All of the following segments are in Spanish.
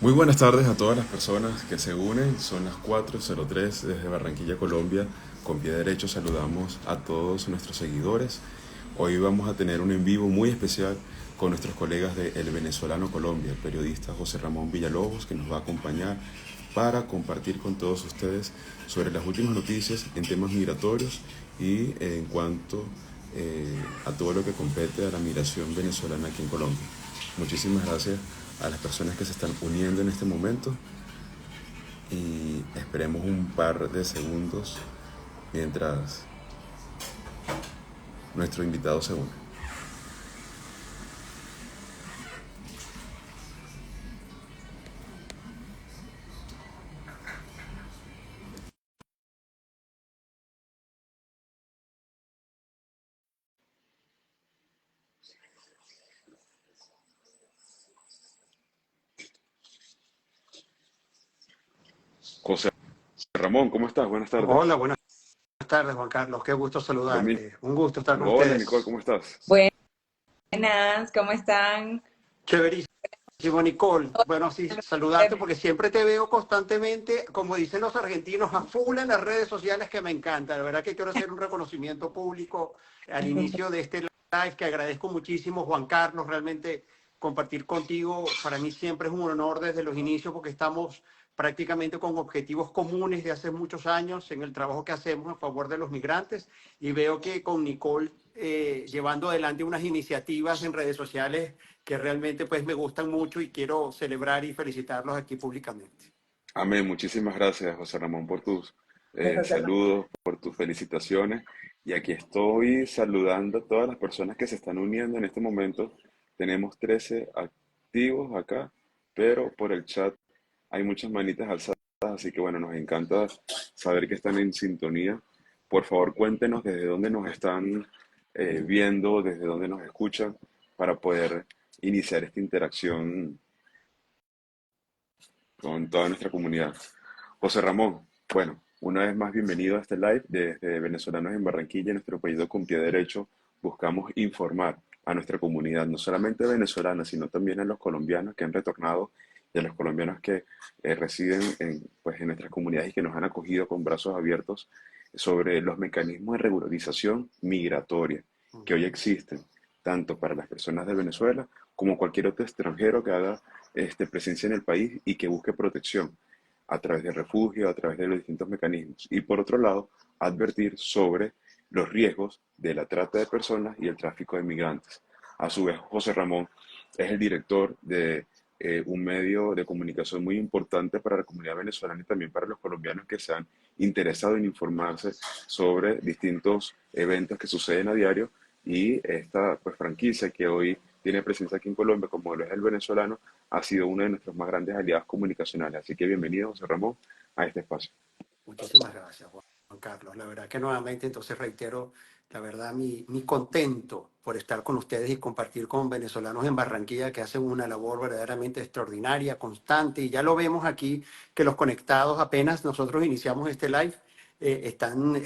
Muy buenas tardes a todas las personas que se unen. Son las 4:03 desde Barranquilla, Colombia. Con pie derecho saludamos a todos nuestros seguidores. Hoy vamos a tener un en vivo muy especial con nuestros colegas de El Venezolano Colombia, el periodista José Ramón Villalobos, que nos va a acompañar para compartir con todos ustedes sobre las últimas noticias en temas migratorios y en cuanto a todo lo que compete a la migración venezolana aquí en Colombia. Muchísimas gracias a las personas que se están uniendo en este momento y esperemos un par de segundos mientras nuestro invitado se une. José Ramón, ¿cómo estás? Buenas Hola, tardes. buenas tardes, Juan Carlos. Qué gusto Domin saludarte. Un gusto estar con Hola Nicole, ustedes. ¿cómo estás? Buenas, ¿cómo están? Chéverísimo, Nicole. Bueno, sí, saludarte porque siempre te veo constantemente, como dicen los argentinos, a full en las redes sociales que me encanta. La verdad que quiero hacer un reconocimiento público al inicio de este live, que agradezco muchísimo, Juan Carlos. Realmente compartir contigo para mí siempre es un honor desde los inicios porque estamos prácticamente con objetivos comunes de hace muchos años en el trabajo que hacemos a favor de los migrantes y veo que con Nicole llevando adelante unas iniciativas en redes sociales que realmente pues me gustan mucho y quiero celebrar y felicitarlos aquí públicamente. Amén, muchísimas gracias José Ramón por tus José Ramón. saludos, por tus felicitaciones. Y aquí estoy saludando a todas las personas que se están uniendo en este momento. Tenemos 13 activos acá, pero por el chat hay muchas manitas alzadas, así que bueno, nos encanta saber que están en sintonía. Por favor, cuéntenos desde dónde nos están viendo, desde dónde nos escuchan, para poder iniciar esta interacción con toda nuestra comunidad. José Ramón, bueno, una vez más bienvenido a este live desde Venezolanos en Barranquilla, nuestro apellido con pie derecho. Buscamos informar a nuestra comunidad, no solamente venezolana, sino también a los colombianos que han retornado y a los colombianos que residen pues, en nuestras comunidades y que nos han acogido con brazos abiertos sobre los mecanismos de regularización migratoria que hoy existen, tanto para las personas de Venezuela como cualquier otro extranjero que haga presencia en el país y que busque protección a través de refugio, a través de los distintos mecanismos. Y por otro lado, advertir sobre los riesgos de la trata de personas y el tráfico de migrantes. A su vez, José Ramón es el director de un medio de comunicación muy importante para la comunidad venezolana y también para los colombianos que se han interesado en informarse sobre distintos eventos que suceden a diario y esta pues, franquicia que hoy tiene presencia aquí en Colombia, como lo es el venezolano, ha sido uno de nuestros más grandes aliados comunicacionales. Así que bienvenido, José Ramón, a este espacio. Muchísimas gracias, Juan Carlos. La verdad que nuevamente entonces reitero, la verdad, mi contento por estar con ustedes y compartir con venezolanos en Barranquilla que hacen una labor verdaderamente extraordinaria, constante, y ya lo vemos aquí, que los conectados apenas nosotros iniciamos este live, están,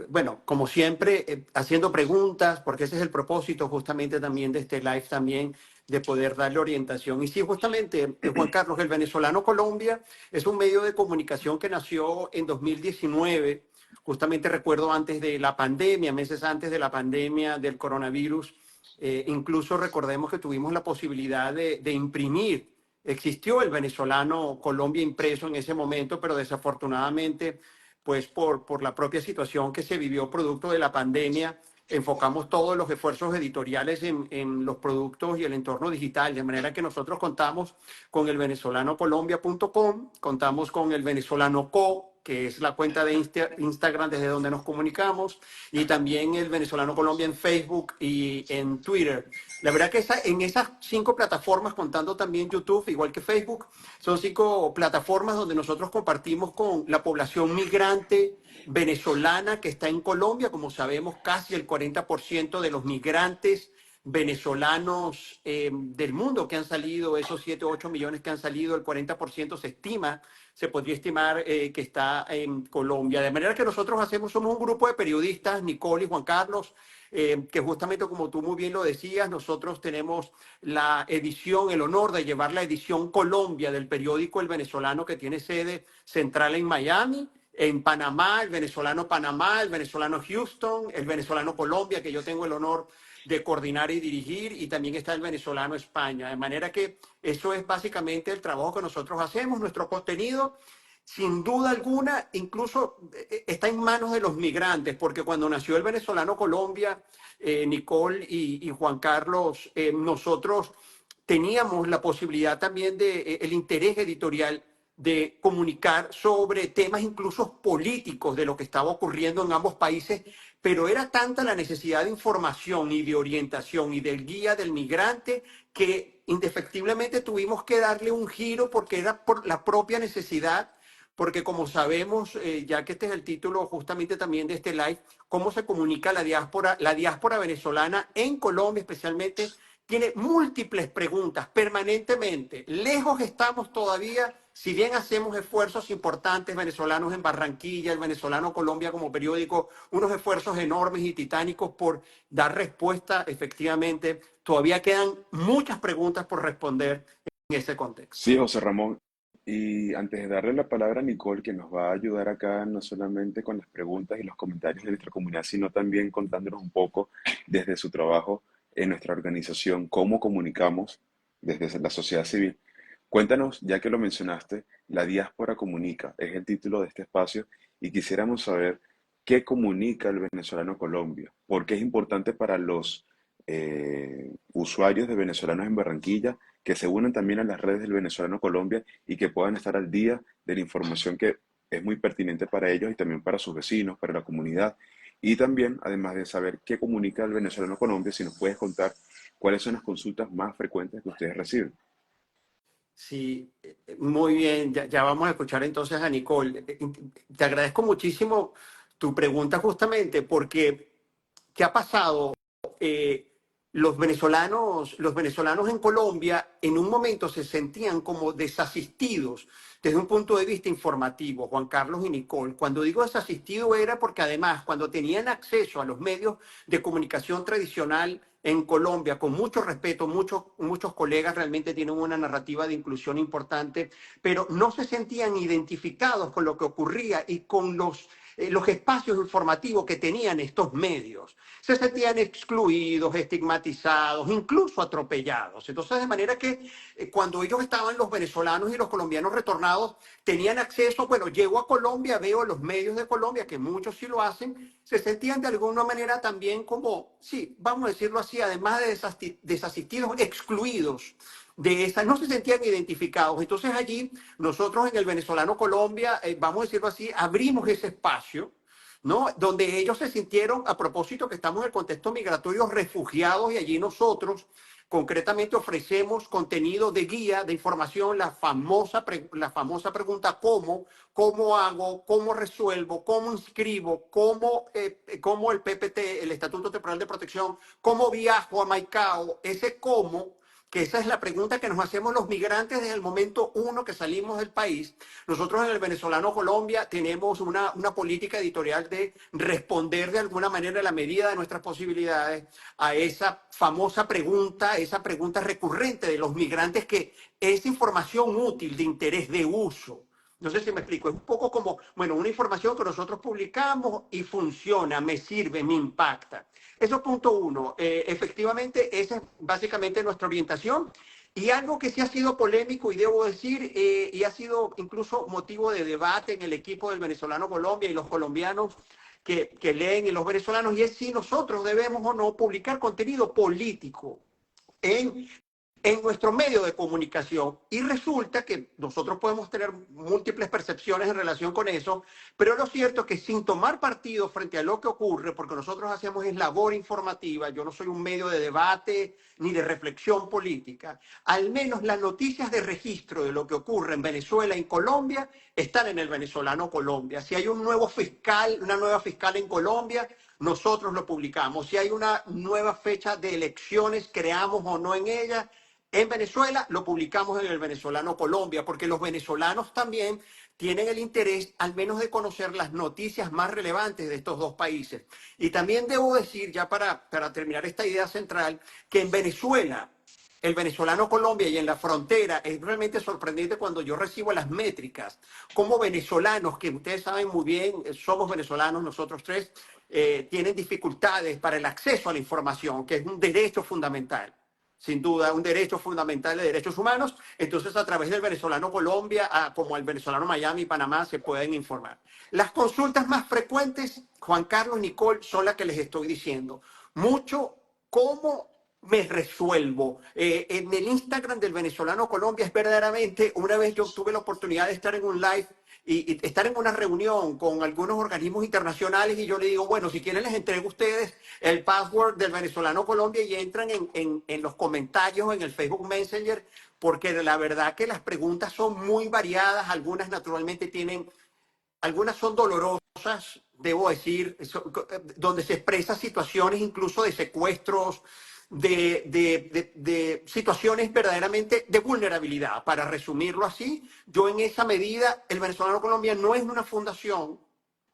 bueno, como siempre, haciendo preguntas, porque ese es el propósito justamente también de este live también, de poder darle orientación. Y sí, justamente, Juan Carlos, el venezolano Colombia es un medio de comunicación que nació en 2019, justamente recuerdo antes de la pandemia, meses antes de la pandemia del coronavirus. Incluso recordemos que tuvimos la posibilidad de imprimir. Existió el venezolano Colombia impreso en ese momento, pero desafortunadamente, pues por la propia situación que se vivió producto de la pandemia, enfocamos todos los esfuerzos editoriales en los productos y el entorno digital, de manera que nosotros contamos con el venezolano.colombia.com, contamos con el venezolano co, que es la cuenta de Instagram desde donde nos comunicamos, y también el venezolano Colombia en Facebook y en Twitter. La verdad que en esas 5 plataformas, contando también YouTube, igual que Facebook, son 5 plataformas donde nosotros compartimos con la población migrante venezolana que está en Colombia. Como sabemos, casi el 40% de los migrantes venezolanos del mundo que han salido, esos 7 o 8 millones que han salido, el 40% se podría estimar que está en Colombia. De manera que nosotros somos un grupo de periodistas, Nicole y Juan Carlos, que justamente como tú muy bien lo decías, nosotros tenemos la edición, el honor de llevar la edición Colombia del periódico El Venezolano, que tiene sede central en Miami. En Panamá, el venezolano Houston, el venezolano Colombia, que yo tengo el honor de coordinar y dirigir, y también está el venezolano España. De manera que eso es básicamente el trabajo que nosotros hacemos. Nuestro contenido, sin duda alguna, incluso está en manos de los migrantes, porque cuando nació el venezolano Colombia, Nicole y Juan Carlos, nosotros teníamos la posibilidad también de el interés editorial de comunicar sobre temas incluso políticos de lo que estaba ocurriendo en ambos países, pero era tanta la necesidad de información y de orientación y del guía del migrante que indefectiblemente tuvimos que darle un giro porque era por la propia necesidad, porque como sabemos, ya que este es el título justamente también de este live, cómo se comunica la diáspora venezolana en Colombia especialmente, tiene múltiples preguntas permanentemente. Lejos estamos todavía, si bien hacemos esfuerzos importantes venezolanos en Barranquilla, el venezolano Colombia como periódico, unos esfuerzos enormes y titánicos por dar respuesta efectivamente, todavía quedan muchas preguntas por responder en ese contexto. Sí, José Ramón. Y antes de darle la palabra a Nicole, que nos va a ayudar acá no solamente con las preguntas y los comentarios de nuestra comunidad, sino también contándonos un poco desde su trabajo en nuestra organización, cómo comunicamos desde la sociedad civil. Cuéntanos, ya que lo mencionaste, La Diáspora Comunica es el título de este espacio y quisiéramos saber qué comunica el venezolano Colombia, por qué es importante para los usuarios de Venezolanos en Barranquilla que se unan también a las redes del venezolano Colombia y que puedan estar al día de la información que es muy pertinente para ellos y también para sus vecinos, para la comunidad. Y también, además de saber qué comunica el venezolano Colombia, si nos puedes contar cuáles son las consultas más frecuentes que ustedes reciben. Sí, muy bien, ya vamos a escuchar entonces a Nicole. Te agradezco muchísimo tu pregunta justamente porque ¿qué ha pasado? Los venezolanos en Colombia en un momento se sentían como desasistidos desde un punto de vista informativo, Juan Carlos y Nicole. Cuando digo desasistido era porque además cuando tenían acceso a los medios de comunicación tradicional en Colombia, con mucho respeto, muchos colegas realmente tienen una narrativa de inclusión importante, pero no se sentían identificados con lo que ocurría y con los espacios informativos que tenían estos medios. Se sentían excluidos, estigmatizados, incluso atropellados. Entonces, de manera que cuando ellos estaban, los venezolanos y los colombianos retornados, tenían acceso, bueno, llego a Colombia, veo los medios de Colombia, que muchos sí lo hacen, se sentían de alguna manera también como, sí, vamos a decirlo así, además de desasistidos, excluidos de esa, no se sentían identificados. Entonces allí nosotros en el venezolano Colombia, vamos a decirlo así, abrimos ese espacio, ¿no? Donde ellos se sintieron, a propósito que estamos en el contexto migratorio, refugiados y allí nosotros concretamente ofrecemos contenido de guía, de información, la famosa pregunta ¿cómo hago? ¿Cómo resuelvo? ¿Cómo inscribo? ¿Cómo el PPT, el Estatuto Temporal de Protección? ¿Cómo viajo a Maicao? Ese cómo, que esa es la pregunta que nos hacemos los migrantes desde el momento uno que salimos del país. Nosotros en el venezolano Colombia tenemos una política editorial de responder de alguna manera a la medida de nuestras posibilidades a esa famosa pregunta, esa pregunta recurrente de los migrantes, que es información útil, de interés, de uso. No sé si me explico, es un poco como, bueno, una información que nosotros publicamos y funciona, me sirve, me impacta. Eso es punto uno. Efectivamente, esa es básicamente nuestra orientación. Y algo que sí ha sido polémico, y debo decir, y ha sido incluso motivo de debate en el equipo del venezolano Colombia y los colombianos que leen, y los venezolanos, y es si nosotros debemos o no publicar contenido político en nuestro medio de comunicación. Y resulta que nosotros podemos tener múltiples percepciones en relación con eso, pero lo cierto es que sin tomar partido frente a lo que ocurre, porque nosotros hacemos es labor informativa, yo no soy un medio de debate ni de reflexión política, al menos las noticias de registro de lo que ocurre en Venezuela y Colombia están en el venezolano Colombia. Si hay un nuevo fiscal, una nueva fiscal en Colombia, nosotros lo publicamos. Si hay una nueva fecha de elecciones, creamos o no en ella, en Venezuela, lo publicamos en el Venezolano Colombia, porque los venezolanos también tienen el interés al menos de conocer las noticias más relevantes de estos dos países. Y también debo decir, ya para terminar esta idea central, que en Venezuela, el venezolano Colombia y en la frontera, es realmente sorprendente cuando yo recibo las métricas, como venezolanos, que ustedes saben muy bien, somos venezolanos nosotros tres, tienen dificultades para el acceso a la información, que es un derecho fundamental. Sin duda, un derecho fundamental de derechos humanos. Entonces, a través del venezolano Colombia, como el venezolano Miami y Panamá, se pueden informar. Las consultas más frecuentes, Juan Carlos, Nicole, son las que les estoy diciendo. Mucho, ¿cómo me resuelvo? En el Instagram del venezolano Colombia es verdaderamente, una vez yo tuve la oportunidad de estar en un live y estar en una reunión con algunos organismos internacionales y yo le digo, bueno, si quieren les entrego a ustedes el password del venezolano Colombia y entran en los comentarios en el Facebook Messenger, porque la verdad que las preguntas son muy variadas, algunas naturalmente tienen, algunas son dolorosas, debo decir, donde se expresan situaciones incluso de secuestros, de situaciones verdaderamente de vulnerabilidad. Para resumirlo así, yo en esa medida, el Venezolano Colombia no es una fundación,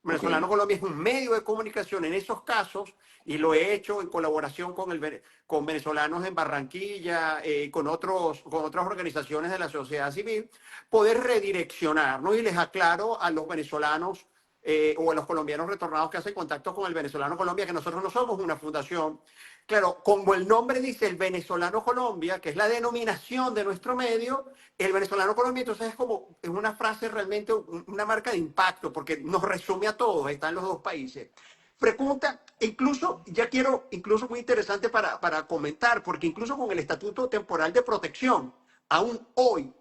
Ok, Venezolano Colombia es un medio de comunicación en esos casos y lo he hecho en colaboración con venezolanos en Barranquilla, con otras organizaciones de la sociedad civil, poder redireccionar, ¿no? Y les aclaro a los venezolanos o a los colombianos retornados que hacen contacto con el venezolano Colombia que nosotros no somos una fundación. Claro, como el nombre dice, el venezolano Colombia, que es la denominación de nuestro medio, el venezolano Colombia, entonces es una frase realmente, una marca de impacto, porque nos resume a todos, están los dos países. Pregunta, incluso, ya quiero, incluso muy interesante para comentar, porque incluso con el Estatuto Temporal de Protección, aún hoy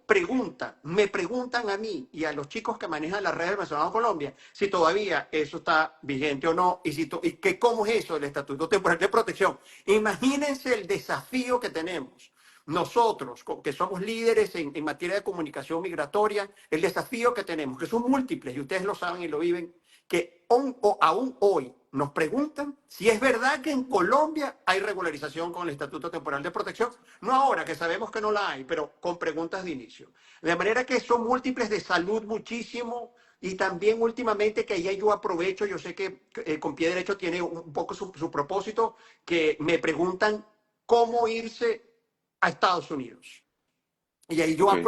me preguntan a mí y a los chicos que manejan la red del Venezolano Colombia si todavía eso está vigente o no y que cómo es eso del Estatuto Temporal de Protección. Imagínense el desafío que tenemos nosotros, que somos líderes en materia de comunicación migratoria, el desafío que tenemos, que son múltiples y ustedes lo saben y lo viven, que aún hoy nos preguntan si es verdad que en Colombia hay regularización con el Estatuto Temporal de Protección. No ahora, que sabemos que no la hay, pero con preguntas de inicio. De manera que son múltiples de salud muchísimo y también últimamente que ahí yo aprovecho, yo sé que con pie derecho tiene un poco su propósito, que me preguntan cómo irse a Estados Unidos. Y ahí yo ok,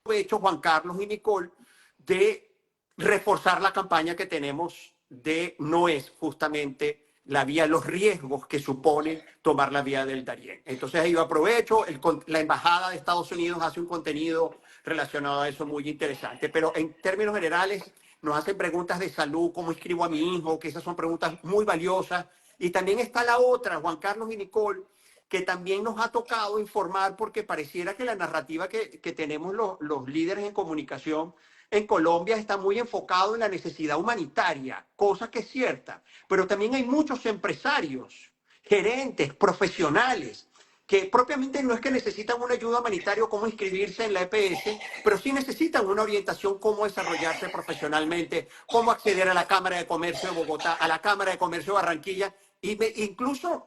aprovecho, Juan Carlos y Nicole, de reforzar la campaña que tenemos de no es justamente la vía, los riesgos que supone tomar la vía del Darién. Entonces ahí yo aprovecho, la Embajada de Estados Unidos hace un contenido relacionado a eso muy interesante, pero en términos generales nos hacen preguntas de salud, cómo inscribo a mi hijo, que esas son preguntas muy valiosas. Y también está la otra, Juan Carlos y Nicole, que también nos ha tocado informar porque pareciera que la narrativa que tenemos los líderes en comunicación en Colombia está muy enfocado en la necesidad humanitaria, cosa que es cierta, pero también hay muchos empresarios, gerentes, profesionales, que propiamente no es que necesitan una ayuda humanitaria o cómo inscribirse en la EPS, pero sí necesitan una orientación cómo desarrollarse profesionalmente, cómo acceder a la Cámara de Comercio de Bogotá, a la Cámara de Comercio de Barranquilla, y incluso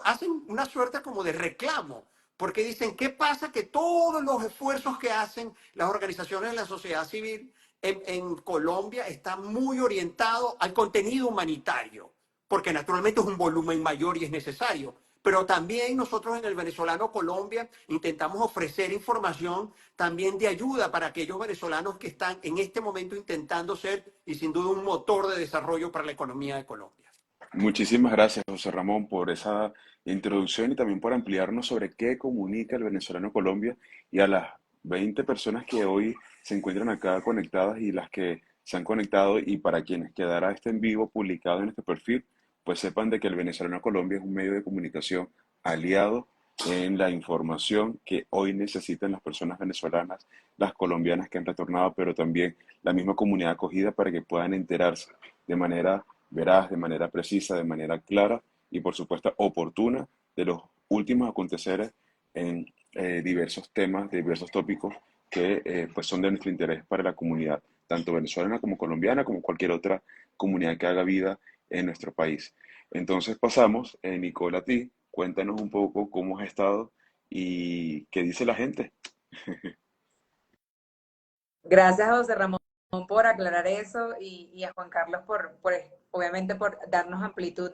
hacen una suerte como de reclamo, porque dicen, ¿qué pasa? Que todos los esfuerzos que hacen las organizaciones de la sociedad civil en Colombia están muy orientados al contenido humanitario, porque naturalmente es un volumen mayor y es necesario. Pero también nosotros en el venezolano Colombia intentamos ofrecer información también de ayuda para aquellos venezolanos que están en este momento intentando ser, y sin duda, un motor de desarrollo para la economía de Colombia. muchísimas gracias, José Ramón, por esa introducción y también por ampliarnos sobre qué comunica el venezolano Colombia y a las 20 personas que hoy se encuentran acá conectadas y las que se han conectado y para quienes quedará este en vivo publicado en este perfil, pues sepan de que el venezolano Colombia es un medio de comunicación aliado en la información que hoy necesitan las personas venezolanas, las colombianas que han retornado, pero también la misma comunidad acogida para que puedan enterarse de manera veraz, de manera precisa, de manera clara y por supuesto oportuna de los últimos aconteceres en diversos temas, de diversos tópicos que pues son de nuestro interés para la comunidad, tanto venezolana como colombiana, como cualquier otra comunidad que haga vida en nuestro país. Entonces pasamos, Nicole, a ti. Cuéntanos un poco cómo has estado y qué dice la gente. Gracias, José Ramón, por aclarar eso y a Juan Carlos obviamente, por darnos amplitud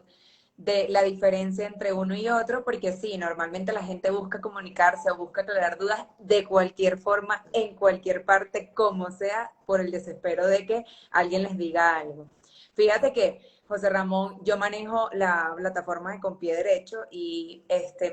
de la diferencia entre uno y otro, porque sí, normalmente la gente busca comunicarse o busca aclarar dudas de cualquier forma, en cualquier parte, como sea, por el desespero de que alguien les diga algo. Fíjate que, José Ramón, yo manejo la plataforma de Con Pie Derecho y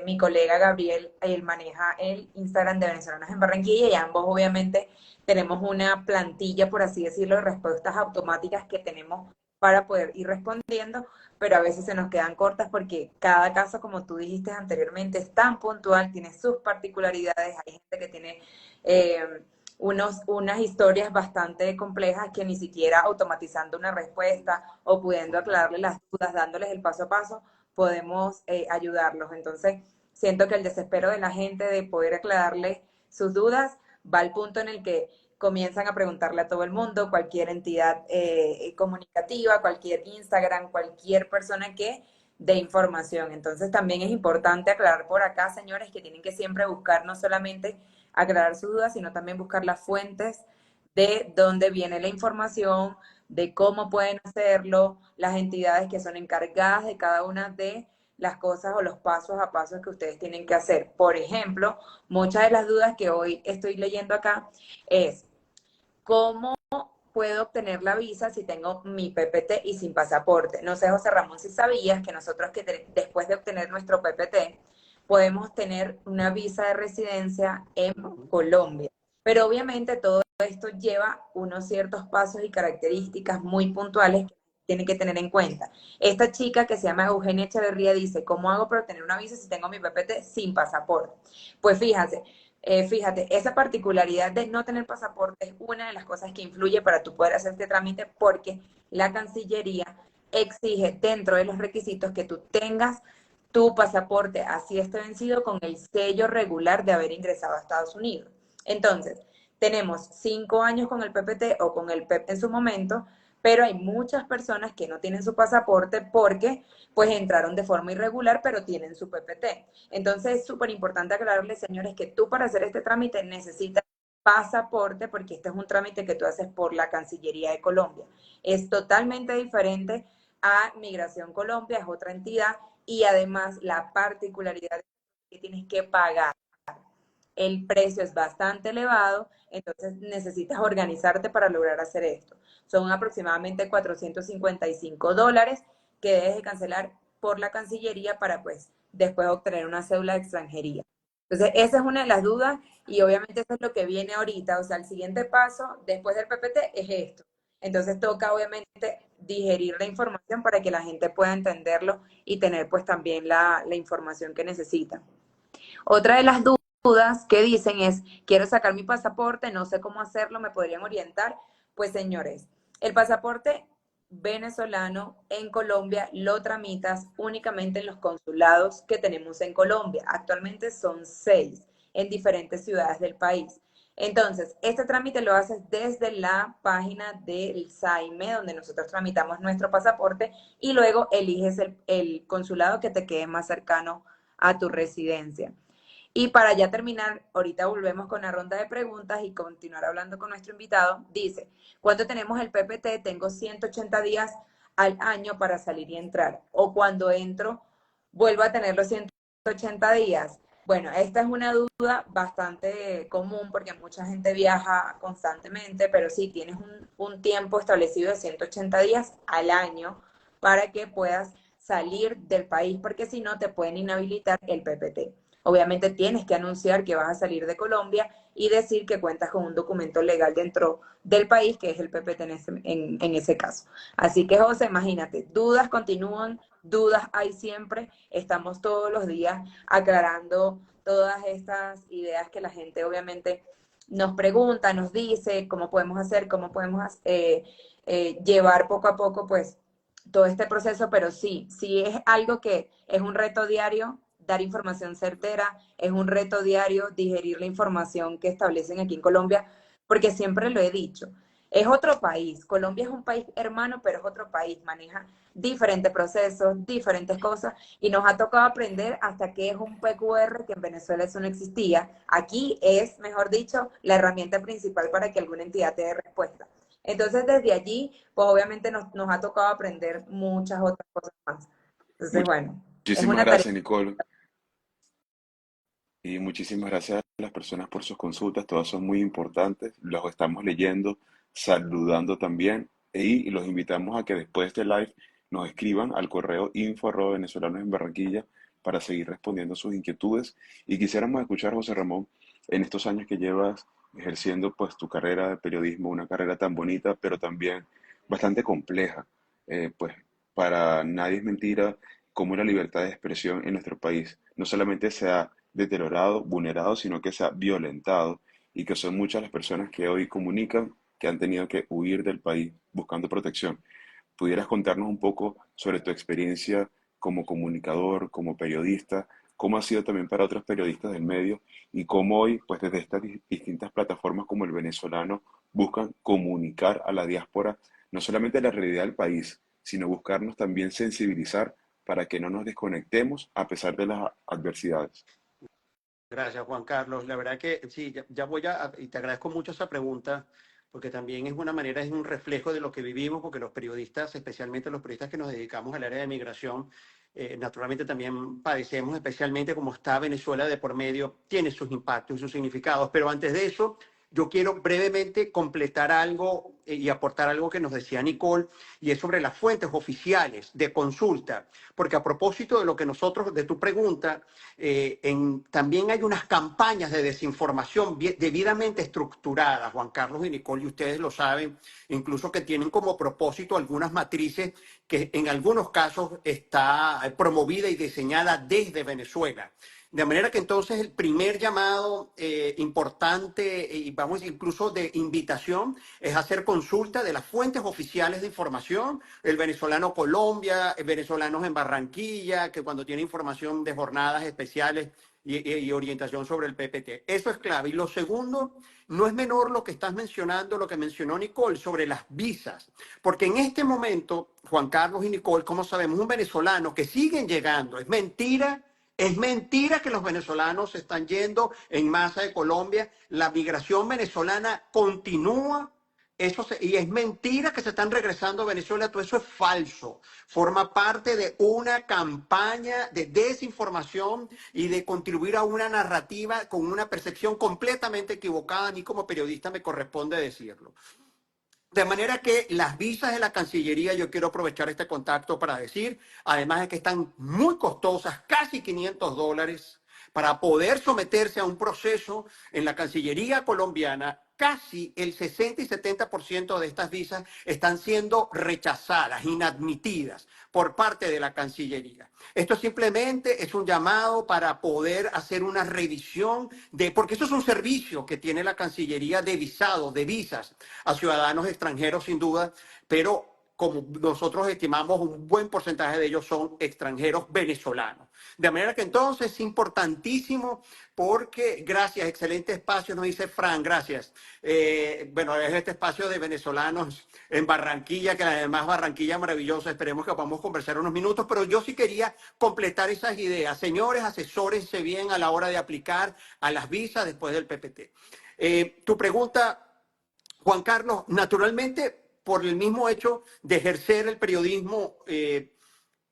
mi colega Gabriel, él maneja el Instagram de Venezolanos en Barranquilla y ambos obviamente tenemos una plantilla, por así decirlo, de respuestas automáticas que tenemos para poder ir respondiendo, pero a veces se nos quedan cortas porque cada caso, como tú dijiste anteriormente, es tan puntual, tiene sus particularidades, hay gente que tiene unas historias bastante complejas que ni siquiera automatizando una respuesta o pudiendo aclararle las dudas, dándoles el paso a paso, podemos ayudarlos. Entonces, siento que el desespero de la gente de poder aclararle sus dudas va al punto en el que comienzan a preguntarle a todo el mundo, cualquier entidad comunicativa, cualquier Instagram, cualquier persona que dé información. Entonces también es importante aclarar por acá, señores, que tienen que siempre buscar no solamente aclarar sus dudas, sino también buscar las fuentes de dónde viene la información, de cómo pueden hacerlo, las entidades que son encargadas de cada una de las cosas o los pasos a pasos que ustedes tienen que hacer. Por ejemplo, muchas de las dudas que hoy estoy leyendo acá es, ¿cómo puedo obtener la visa si tengo mi PPT y sin pasaporte? No sé, José Ramón, si sabías que nosotros después de obtener nuestro PPT podemos tener una visa de residencia en Colombia. Pero obviamente todo esto lleva unos ciertos pasos y características muy puntuales que tienen que tener en cuenta. Esta chica que se llama Eugenia Echeverría dice, ¿cómo hago para obtener una visa si tengo mi PPT sin pasaporte? Pues fíjate, esa particularidad de no tener pasaporte es una de las cosas que influye para tú poder hacer este trámite porque la Cancillería exige dentro de los requisitos que tú tengas tu pasaporte así esté vencido con el sello regular de haber ingresado a Estados Unidos. Entonces, tenemos 5 años con el PPT o con el PEP en su momento, pero hay muchas personas que no tienen su pasaporte porque pues entraron de forma irregular, pero tienen su PPT. Entonces es súper importante aclararles, señores, que tú para hacer este trámite necesitas pasaporte porque este es un trámite que tú haces por la Cancillería de Colombia. Es totalmente diferente a Migración Colombia, es otra entidad y además la particularidad es que tienes que pagar. El precio es bastante elevado, entonces necesitas organizarte para lograr hacer esto. Son aproximadamente $455 que debes de cancelar por la Cancillería para pues después obtener una cédula de extranjería. Entonces, esa es una de las dudas y obviamente eso es lo que viene ahorita. O sea, el siguiente paso después del PPT es esto. Entonces, toca obviamente digerir la información para que la gente pueda entenderlo y tener pues también la información que necesita. Otra de las dudas que dicen es, quiero sacar mi pasaporte, no sé cómo hacerlo, ¿me podrían orientar? Pues señores, el pasaporte venezolano en Colombia lo tramitas únicamente en los consulados que tenemos en Colombia. Actualmente son 6 en diferentes ciudades del país. Entonces, este trámite lo haces desde la página del SAIME, donde nosotros tramitamos nuestro pasaporte, y luego eliges el consulado que te quede más cercano a tu residencia. Y para ya terminar, ahorita volvemos con la ronda de preguntas y continuar hablando con nuestro invitado. Dice, cuando tenemos el PPT, tengo 180 días al año para salir y entrar. O cuando entro, vuelvo a tener los 180 días. Bueno, esta es una duda bastante común porque mucha gente viaja constantemente, pero sí tienes un tiempo establecido de 180 días al año para que puedas salir del país, porque si no te pueden inhabilitar el PPT. Obviamente tienes que anunciar que vas a salir de Colombia y decir que cuentas con un documento legal dentro del país, que es el PPT en ese caso. Así que, José, imagínate, dudas continúan, dudas hay siempre, estamos todos los días aclarando todas estas ideas que la gente obviamente nos pregunta, nos dice, cómo podemos hacer, cómo podemos llevar poco a poco, pues, todo este proceso, pero sí es algo que es un reto diario dar información certera, es un reto diario digerir la información que establecen aquí en Colombia, porque siempre lo he dicho, es otro país. Colombia es un país hermano, pero es otro país. Maneja diferentes procesos, diferentes cosas, y nos ha tocado aprender hasta qué es un PQR, que en Venezuela eso no existía. Aquí es, mejor dicho, la herramienta principal para que alguna entidad te dé respuesta. Entonces, desde allí, pues obviamente nos ha tocado aprender muchas otras cosas más. Entonces, bueno, es Muchísimas una tarea. gracias, Nicole. Y muchísimas gracias a las personas por sus consultas, todas son muy importantes, los estamos leyendo, saludando también y los invitamos a que después de este live nos escriban al correo info@venezolanos en Barranquilla para seguir respondiendo sus inquietudes. Y quisiéramos escuchar, José Ramón, en estos años que llevas ejerciendo pues tu carrera de periodismo, una carrera tan bonita, pero también bastante compleja, pues para nadie es mentira cómo la libertad de expresión en nuestro país no solamente se ha deteriorado, vulnerado, sino que se ha violentado y que son muchas las personas que hoy comunican que han tenido que huir del país buscando protección. ¿Pudieras contarnos un poco sobre tu experiencia como comunicador, como periodista? ¿Cómo ha sido también para otros periodistas del medio? Y cómo hoy, pues desde estas distintas plataformas como el venezolano, buscan comunicar a la diáspora no solamente la realidad del país, sino buscarnos también sensibilizar para que no nos desconectemos a pesar de las adversidades. Gracias, Juan Carlos. La verdad que sí, ya voy y te agradezco mucho esa pregunta, porque también es una manera, es un reflejo de lo que vivimos, porque los periodistas, especialmente los periodistas que nos dedicamos al área de migración, naturalmente también padecemos, especialmente como está Venezuela de por medio, tiene sus impactos y sus significados. Pero antes de eso, yo quiero brevemente completar algo y aportar algo que nos decía Nicole, y es sobre las fuentes oficiales de consulta, porque a propósito de lo que nosotros, de tu pregunta, también hay unas campañas de desinformación debidamente estructuradas, Juan Carlos y Nicole, y ustedes lo saben, incluso que tienen como propósito algunas matrices que en algunos casos está promovida y diseñada desde Venezuela. De manera que entonces el primer llamado importante y vamos incluso de invitación es hacer consulta de las fuentes oficiales de información, el venezolano Colombia, el venezolanos en Barranquilla, que cuando tiene información de jornadas especiales y orientación sobre el PPT. Eso es clave. Y lo segundo, no es menor lo que estás mencionando, lo que mencionó Nicole sobre las visas, porque en este momento, Juan Carlos y Nicole, como sabemos, un venezolano que siguen llegando, es mentira que los venezolanos se están yendo en masa de Colombia. La migración venezolana continúa. Y es mentira que se están regresando a Venezuela. Todo eso es falso. Forma parte de una campaña de desinformación y de contribuir a una narrativa con una percepción completamente equivocada. A mí como periodista me corresponde decirlo. De manera que las visas de la Cancillería, yo quiero aprovechar este contacto para decir, además de que están muy costosas, casi $500, para poder someterse a un proceso en la Cancillería colombiana, casi el 60 y 70% de estas visas están siendo rechazadas, inadmitidas por parte de la Cancillería. Esto simplemente es un llamado para poder hacer una revisión porque eso es un servicio que tiene la Cancillería de visado, de visas a ciudadanos extranjeros sin duda, pero como nosotros estimamos, un buen porcentaje de ellos son extranjeros venezolanos. De manera que entonces es importantísimo porque, gracias, excelente espacio, nos dice Fran, gracias. Bueno, es este espacio de venezolanos en Barranquilla, que además Barranquilla es maravillosa, esperemos que podamos conversar unos minutos, pero yo sí quería completar esas ideas. Señores, asesórense bien a la hora de aplicar a las visas después del PPT. Tu pregunta, Juan Carlos, naturalmente, por el mismo hecho de ejercer el periodismo,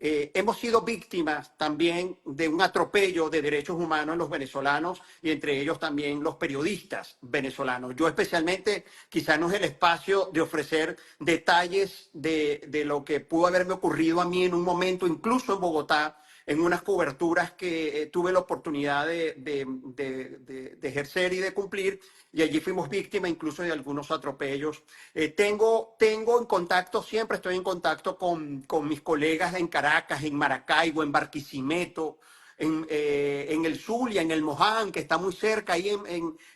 hemos sido víctimas también de un atropello de derechos humanos en los venezolanos y entre ellos también los periodistas venezolanos. Yo especialmente, quizá no es el espacio de ofrecer detalles de lo que pudo haberme ocurrido a mí en un momento, incluso en Bogotá, en unas coberturas que tuve la oportunidad de ejercer y de cumplir, y allí fuimos víctimas incluso de algunos atropellos. Tengo en contacto, siempre estoy en contacto con mis colegas en Caracas, en Maracaibo, en Barquisimeto, en el Zulia, en el Moján, que está muy cerca, ahí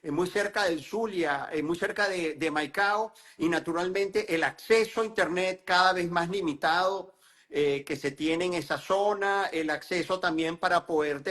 muy cerca del Zulia, muy cerca de Maicao, y naturalmente el acceso a Internet cada vez más limitado que se tiene en esa zona, el acceso también para poder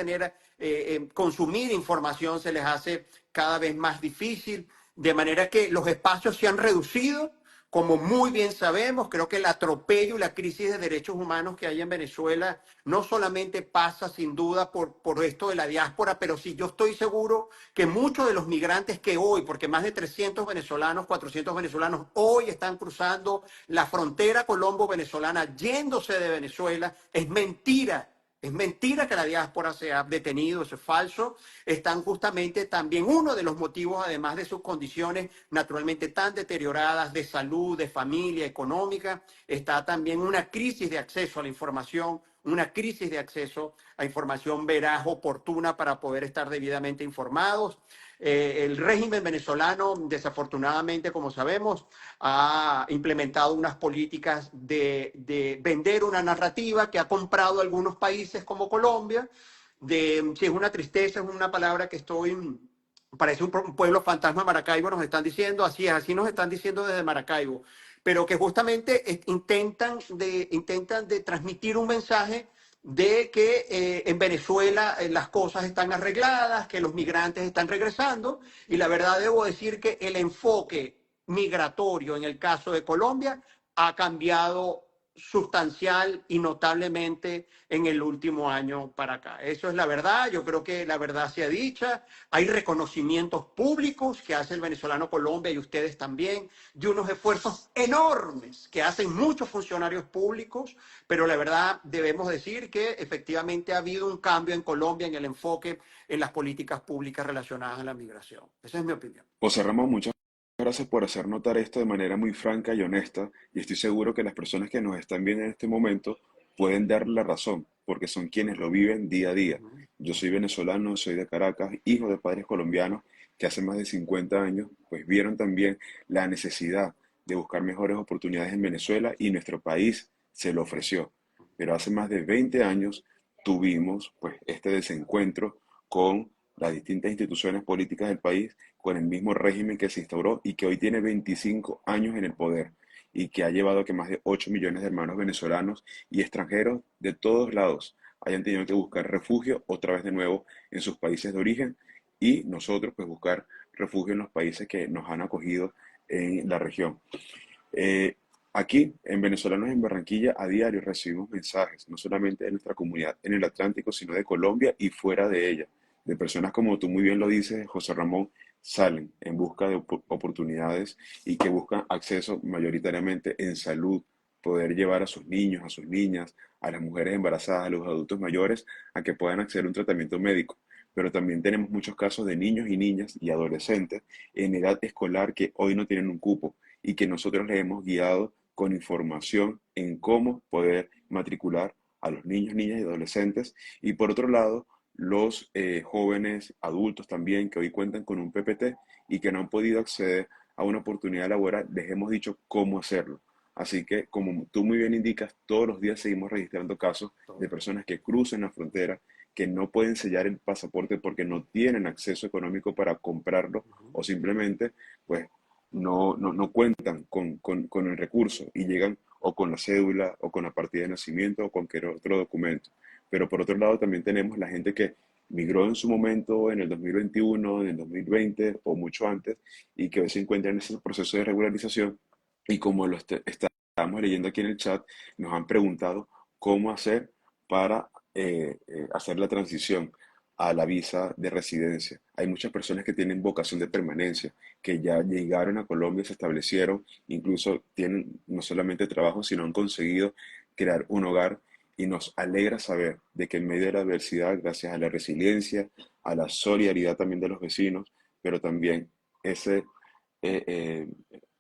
consumir información se les hace cada vez más difícil, de manera que los espacios se han reducido Como muy bien sabemos, creo que el atropello y la crisis de derechos humanos que hay en Venezuela no solamente pasa sin duda por esto de la diáspora, pero sí yo estoy seguro que muchos de los migrantes que hoy, porque más de 300 venezolanos, 400 venezolanos hoy están cruzando la frontera colombo-venezolana yéndose de Venezuela, es mentira. Es mentira que la diáspora se ha detenido, eso es falso. Están justamente también uno de los motivos, además de sus condiciones naturalmente tan deterioradas de salud, de familia, económica, está también una crisis de acceso a la información, una crisis de acceso a información veraz, oportuna para poder estar debidamente informados. El régimen venezolano, desafortunadamente, como sabemos, ha implementado unas políticas de vender una narrativa que ha comprado algunos países como Colombia. Si es una tristeza, es una palabra que parece un pueblo fantasma Maracaibo, nos están diciendo, así es, así nos están diciendo desde Maracaibo, pero que justamente intentan de transmitir un mensaje de que en Venezuela las cosas están arregladas, que los migrantes están regresando, y la verdad debo decir que el enfoque migratorio en el caso de Colombia ha cambiado sustancial y notablemente en el último año para acá. Eso es la verdad, yo creo que la verdad sea dicha, hay reconocimientos públicos que hace el venezolano Colombia y ustedes también, de unos esfuerzos enormes que hacen muchos funcionarios públicos, pero la verdad debemos decir que efectivamente ha habido un cambio en Colombia en el enfoque en las políticas públicas relacionadas a la migración. Esa es mi opinión. José Ramón, muchas gracias por hacer notar esto de manera muy franca y honesta, y estoy seguro que las personas que nos están viendo en este momento pueden darle la razón, porque son quienes lo viven día a día. Yo soy venezolano, soy de Caracas, hijo de padres colombianos que hace más de 50 años pues vieron también la necesidad de buscar mejores oportunidades en Venezuela y nuestro país se lo ofreció. Pero hace más de 20 años tuvimos pues este desencuentro con las distintas instituciones políticas del país, con el mismo régimen que se instauró y que hoy tiene 25 años en el poder y que ha llevado a que más de 8 millones de hermanos venezolanos y extranjeros de todos lados hayan tenido que buscar refugio otra vez de nuevo en sus países de origen y nosotros pues buscar refugio en los países que nos han acogido en la región. Eh, Aquí, en Venezolanos en Barranquilla, a diario recibimos mensajes, no solamente de nuestra comunidad en el Atlántico, sino de Colombia y fuera de ella, de personas como tú muy bien lo dices, José Ramón, salen en busca de oportunidades y que buscan acceso mayoritariamente en salud, poder llevar a sus niños, a sus niñas, a las mujeres embarazadas, a los adultos mayores, a que puedan acceder a un tratamiento médico. Pero también tenemos muchos casos de niños y niñas y adolescentes en edad escolar que hoy no tienen un cupo y que nosotros les hemos guiado con información en cómo poder matricular a los niños, niñas y adolescentes. Y por otro lado, los jóvenes adultos también que hoy cuentan con un PPT y que no han podido acceder a una oportunidad laboral, les hemos dicho cómo hacerlo. Así que, como tú muy bien indicas, todos los días seguimos registrando casos de personas que cruzan la frontera, que no pueden sellar el pasaporte porque no tienen acceso económico para comprarlo o simplemente, pues, no cuentan con el recurso y llegan o con la cédula o con la partida de nacimiento o cualquier otro documento. Pero por otro lado también tenemos la gente que migró en su momento en el 2021, en el 2020 o mucho antes y que hoy se encuentran en ese proceso de regularización y como estábamos leyendo aquí en el chat, nos han preguntado cómo hacer para hacer la transición a la visa de residencia. Hay muchas personas que tienen vocación de permanencia, que ya llegaron a Colombia, se establecieron, incluso tienen no solamente trabajo, sino han conseguido crear un hogar y nos alegra saber de que en medio de la adversidad, gracias a la resiliencia, a la solidaridad también de los vecinos, pero también ese, eh, eh,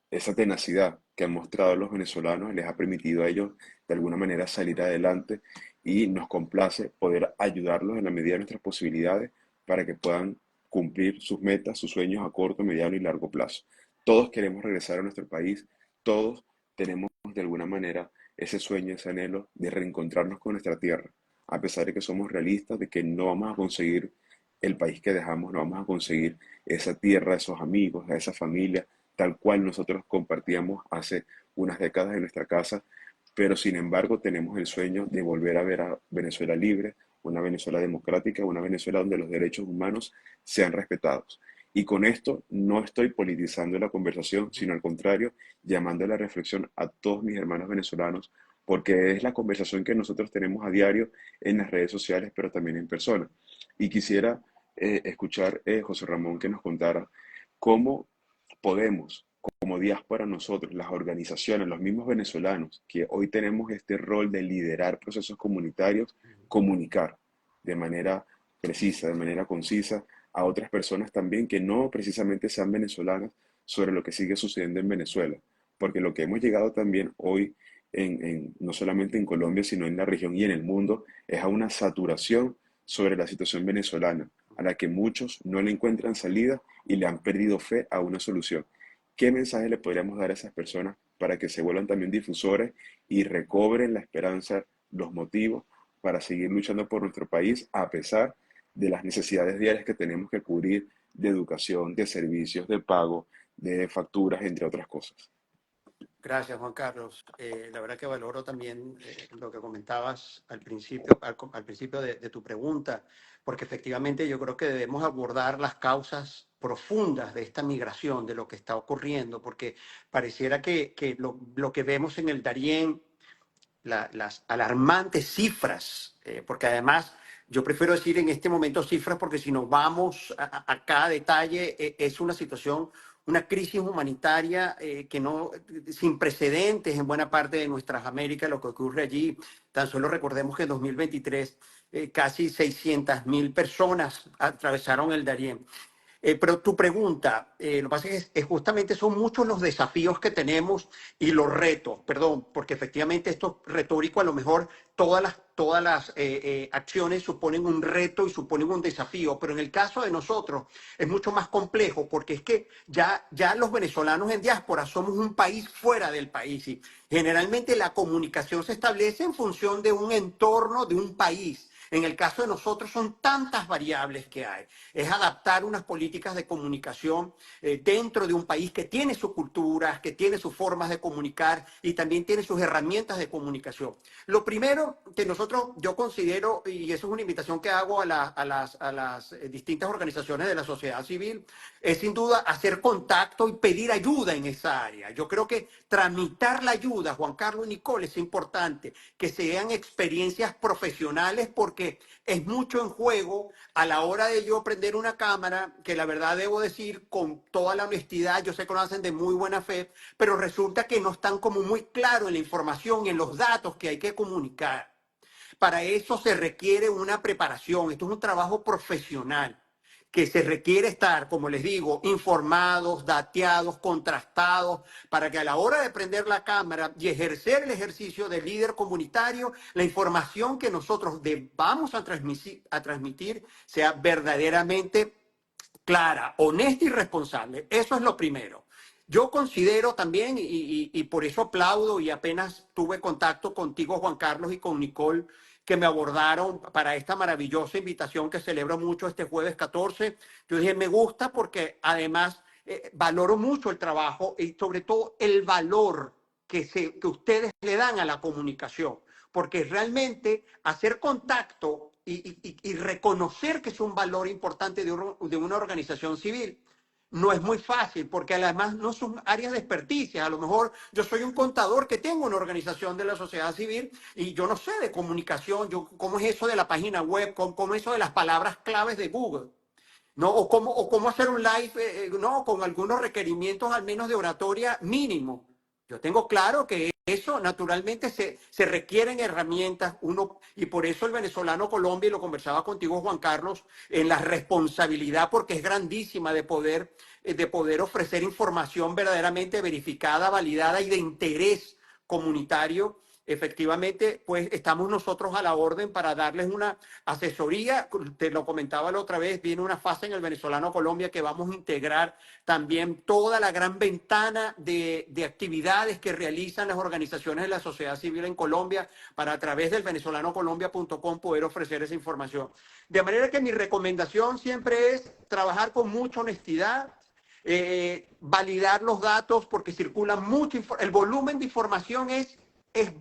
esa tenacidad que han mostrado los venezolanos les ha permitido a ellos de alguna manera salir adelante y nos complace poder ayudarlos en la medida de nuestras posibilidades para que puedan cumplir sus metas, sus sueños a corto, mediano y largo plazo. Todos queremos regresar a nuestro país, todos tenemos de alguna manera ese sueño, ese anhelo de reencontrarnos con nuestra tierra, a pesar de que somos realistas, de que no vamos a conseguir el país que dejamos, no vamos a conseguir esa tierra, esos amigos, a esa familia, tal cual nosotros compartíamos hace unas décadas en nuestra casa, pero sin embargo tenemos el sueño de volver a ver a Venezuela libre, una Venezuela democrática, una Venezuela donde los derechos humanos sean respetados. Y con esto no estoy politizando la conversación, sino al contrario, llamando a la reflexión a todos mis hermanos venezolanos, porque es la conversación que nosotros tenemos a diario en las redes sociales, pero también en persona. Y quisiera escuchar, José Ramón, que nos contara cómo podemos, como diáspora nosotros, las organizaciones, los mismos venezolanos, que hoy tenemos este rol de liderar procesos comunitarios, comunicar de manera precisa, de manera concisa, a otras personas también que no precisamente sean venezolanas sobre lo que sigue sucediendo en Venezuela. Porque lo que hemos llegado también hoy, no solamente en Colombia, sino en la región y en el mundo, es a una saturación sobre la situación venezolana, a la que muchos no le encuentran salida y le han perdido fe a una solución. ¿Qué mensaje le podríamos dar a esas personas para que se vuelvan también difusores y recobren la esperanza, los motivos para seguir luchando por nuestro país a pesar de las necesidades diarias que tenemos que cubrir de educación, de servicios, de pago, de facturas, entre otras cosas? Gracias, Juan Carlos. La verdad que valoro también lo que comentabas al principio, al principio de tu pregunta, porque efectivamente yo creo que debemos abordar las causas profundas de esta migración, de lo que está ocurriendo, porque pareciera que lo que vemos en el Darién, las alarmantes cifras, porque además yo prefiero decir en este momento cifras porque si nos vamos a cada detalle, es una situación, una crisis humanitaria que no, sin precedentes en buena parte de nuestras Américas, lo que ocurre allí. Tan solo recordemos que en 2023 casi 600.000 personas atravesaron el Darién. Pero tu pregunta, lo que pasa es justamente son muchos los desafíos que tenemos y los retos, perdón, porque efectivamente esto es retórico, a lo mejor todas las acciones suponen un reto y suponen un desafío, pero en el caso de nosotros es mucho más complejo porque es que ya los venezolanos en diáspora somos un país fuera del país y generalmente la comunicación se establece en función de un entorno, de un país. En el caso de nosotros son tantas variables que hay. Es adaptar unas políticas de comunicación dentro de un país que tiene sus culturas, que tiene sus formas de comunicar y también tiene sus herramientas de comunicación. Lo primero que yo considero, y eso es una invitación que hago a las distintas organizaciones de la sociedad civil, es sin duda hacer contacto y pedir ayuda en esa área. Yo creo que tramitar la ayuda, Juan Carlos y Nicole, es importante, que sean experiencias profesionales porque es mucho en juego a la hora de yo prender una cámara, que la verdad debo decir con toda la honestidad, yo sé que lo hacen de muy buena fe, pero resulta que no están como muy claros en la información, en los datos que hay que comunicar. Para eso se requiere una preparación, esto es un trabajo profesional que se requiere estar, como les digo, informados, dateados, contrastados, para que a la hora de prender la cámara y ejercer el ejercicio de líder comunitario, la información que nosotros vamos a transmitir sea verdaderamente clara, honesta y responsable. Eso es lo primero. Yo considero también, y por eso aplaudo, y apenas tuve contacto contigo, Juan Carlos, y con Nicole, que me abordaron para esta maravillosa invitación que celebro mucho este jueves 14. Yo dije, me gusta porque además valoro mucho el trabajo y sobre todo el valor que ustedes le dan a la comunicación, porque realmente hacer contacto y reconocer que es un valor importante de una organización civil no es muy fácil, porque además no son áreas de experticia. A lo mejor yo soy un contador que tengo una organización de la sociedad civil y yo no sé de comunicación, cómo es eso de la página web, cómo es eso de las palabras claves de Google. ¿No? O cómo hacer un live, no, con algunos requerimientos al menos de oratoria mínimo. Yo tengo claro que eso naturalmente se requieren herramientas, y por eso el venezolano Colombia, y lo conversaba contigo Juan Carlos, en la responsabilidad, porque es grandísima de poder ofrecer información verdaderamente verificada, validada y de interés comunitario. Efectivamente, pues estamos nosotros a la orden para darles una asesoría. Te lo comentaba la otra vez, viene una fase en el venezolano Colombia que vamos a integrar también toda la gran ventana de actividades que realizan las organizaciones de la sociedad civil en Colombia para a través del venezolancolombia.com poder ofrecer esa información. De manera que mi recomendación siempre es trabajar con mucha honestidad, validar los datos porque circulan mucho, el volumen de información es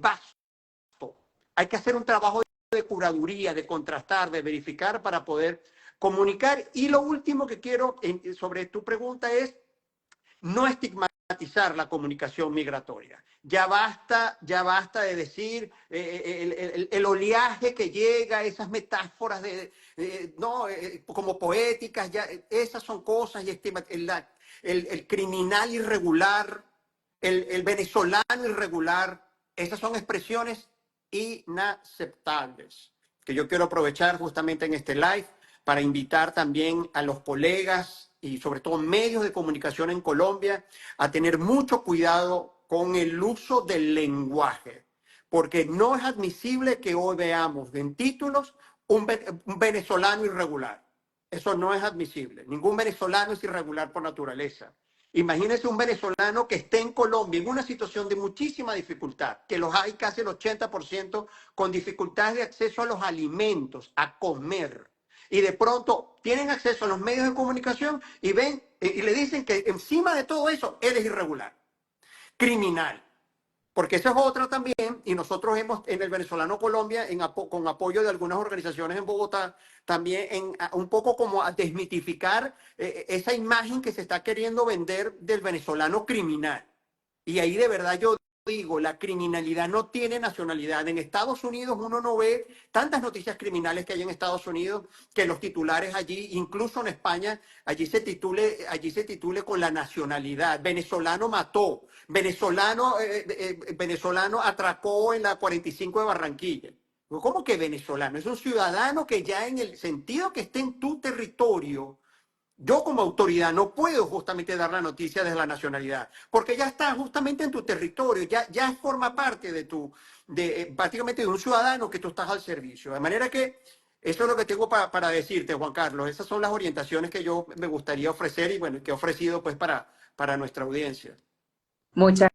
vasto. Hay que hacer un trabajo de curaduría, de contrastar, de verificar para poder comunicar. Y lo último que quiero sobre tu pregunta es no estigmatizar la comunicación migratoria. Ya basta de decir el oleaje que llega, esas metáforas no, como poéticas, ya, esas son cosas, y el criminal irregular, el venezolano irregular, esas son expresiones inaceptables, que yo quiero aprovechar justamente en este live para invitar también a los colegas y sobre todo medios de comunicación en Colombia a tener mucho cuidado con el uso del lenguaje, porque no es admisible que hoy veamos en títulos un venezolano irregular. Eso no es admisible. Ningún venezolano es irregular por naturaleza. Imagínense un venezolano que esté en Colombia en una situación de muchísima dificultad, que los hay casi el 80% con dificultades de acceso a los alimentos, a comer. Y de pronto tienen acceso a los medios de comunicación y ven y le dicen que encima de todo eso, él es irregular, criminal. Porque esa es otra también, y nosotros hemos en el Venezolano Colombia, con apoyo de algunas organizaciones en Bogotá, también un poco como a desmitificar esa imagen que se está queriendo vender del venezolano criminal. Y ahí de verdad yo digo, la criminalidad no tiene nacionalidad. En Estados Unidos uno no ve tantas noticias criminales que hay en Estados Unidos, que los titulares allí, incluso en España, allí se titule con la nacionalidad. Venezolano mató, venezolano atracó en la 45 de Barranquilla. ¿Cómo que venezolano? Es un ciudadano que ya en el sentido que esté en tu territorio, yo como autoridad no puedo justamente dar la noticia desde la nacionalidad, porque ya está justamente en tu territorio, ya forma parte prácticamente de un ciudadano que tú estás al servicio. De manera que eso es lo que tengo para decirte, Juan Carlos. Esas son las orientaciones que yo me gustaría ofrecer y bueno, que he ofrecido pues para nuestra audiencia. Muchas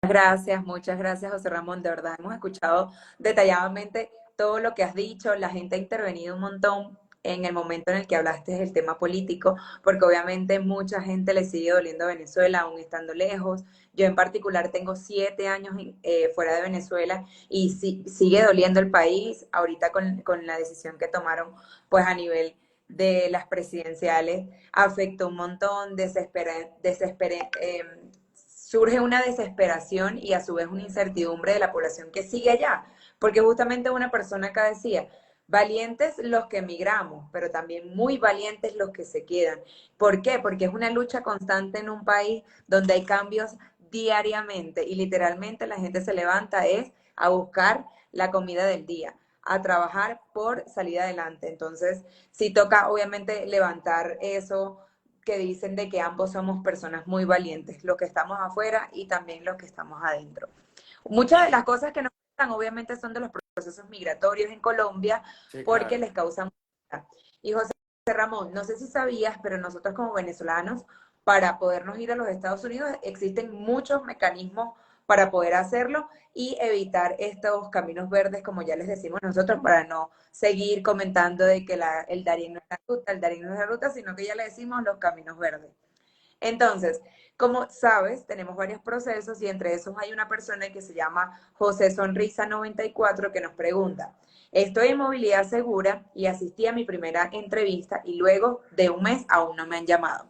gracias, José Ramón. De verdad, hemos escuchado detalladamente todo lo que has dicho. La gente ha intervenido un montón en el momento en el que hablaste del tema político, porque obviamente mucha gente le sigue doliendo a Venezuela, aún estando lejos. Yo en particular tengo 7 años fuera de Venezuela y sigue doliendo el país. Ahorita con la decisión que tomaron, pues a nivel de las presidenciales, afectó un montón, surge una desesperación y a su vez una incertidumbre de la población que sigue allá. Porque justamente una persona acá decía, valientes los que emigramos, pero también muy valientes los que se quedan. ¿Por qué? Porque es una lucha constante en un país donde hay cambios diariamente y literalmente la gente se levanta es a buscar la comida del día, a trabajar por salir adelante. Entonces, sí toca obviamente levantar eso que dicen de que ambos somos personas muy valientes, los que estamos afuera y también los que estamos adentro. Muchas de las cosas que nos gustan obviamente son de los procesos migratorios en Colombia Sí, porque claro. les causan... Y José Ramón, no sé si sabías, pero nosotros como venezolanos, para podernos ir a los Estados Unidos, existen muchos mecanismos para poder hacerlo y evitar estos caminos verdes, como ya les decimos nosotros, para no seguir comentando de que el Darién no es la ruta, el Darién no es la ruta, sino que ya le decimos los caminos verdes. Entonces, como sabes, tenemos varios procesos y entre esos hay una persona que se llama José Sonrisa 94 que nos pregunta, estoy en movilidad segura y asistí a mi primera entrevista y luego de un mes aún no me han llamado.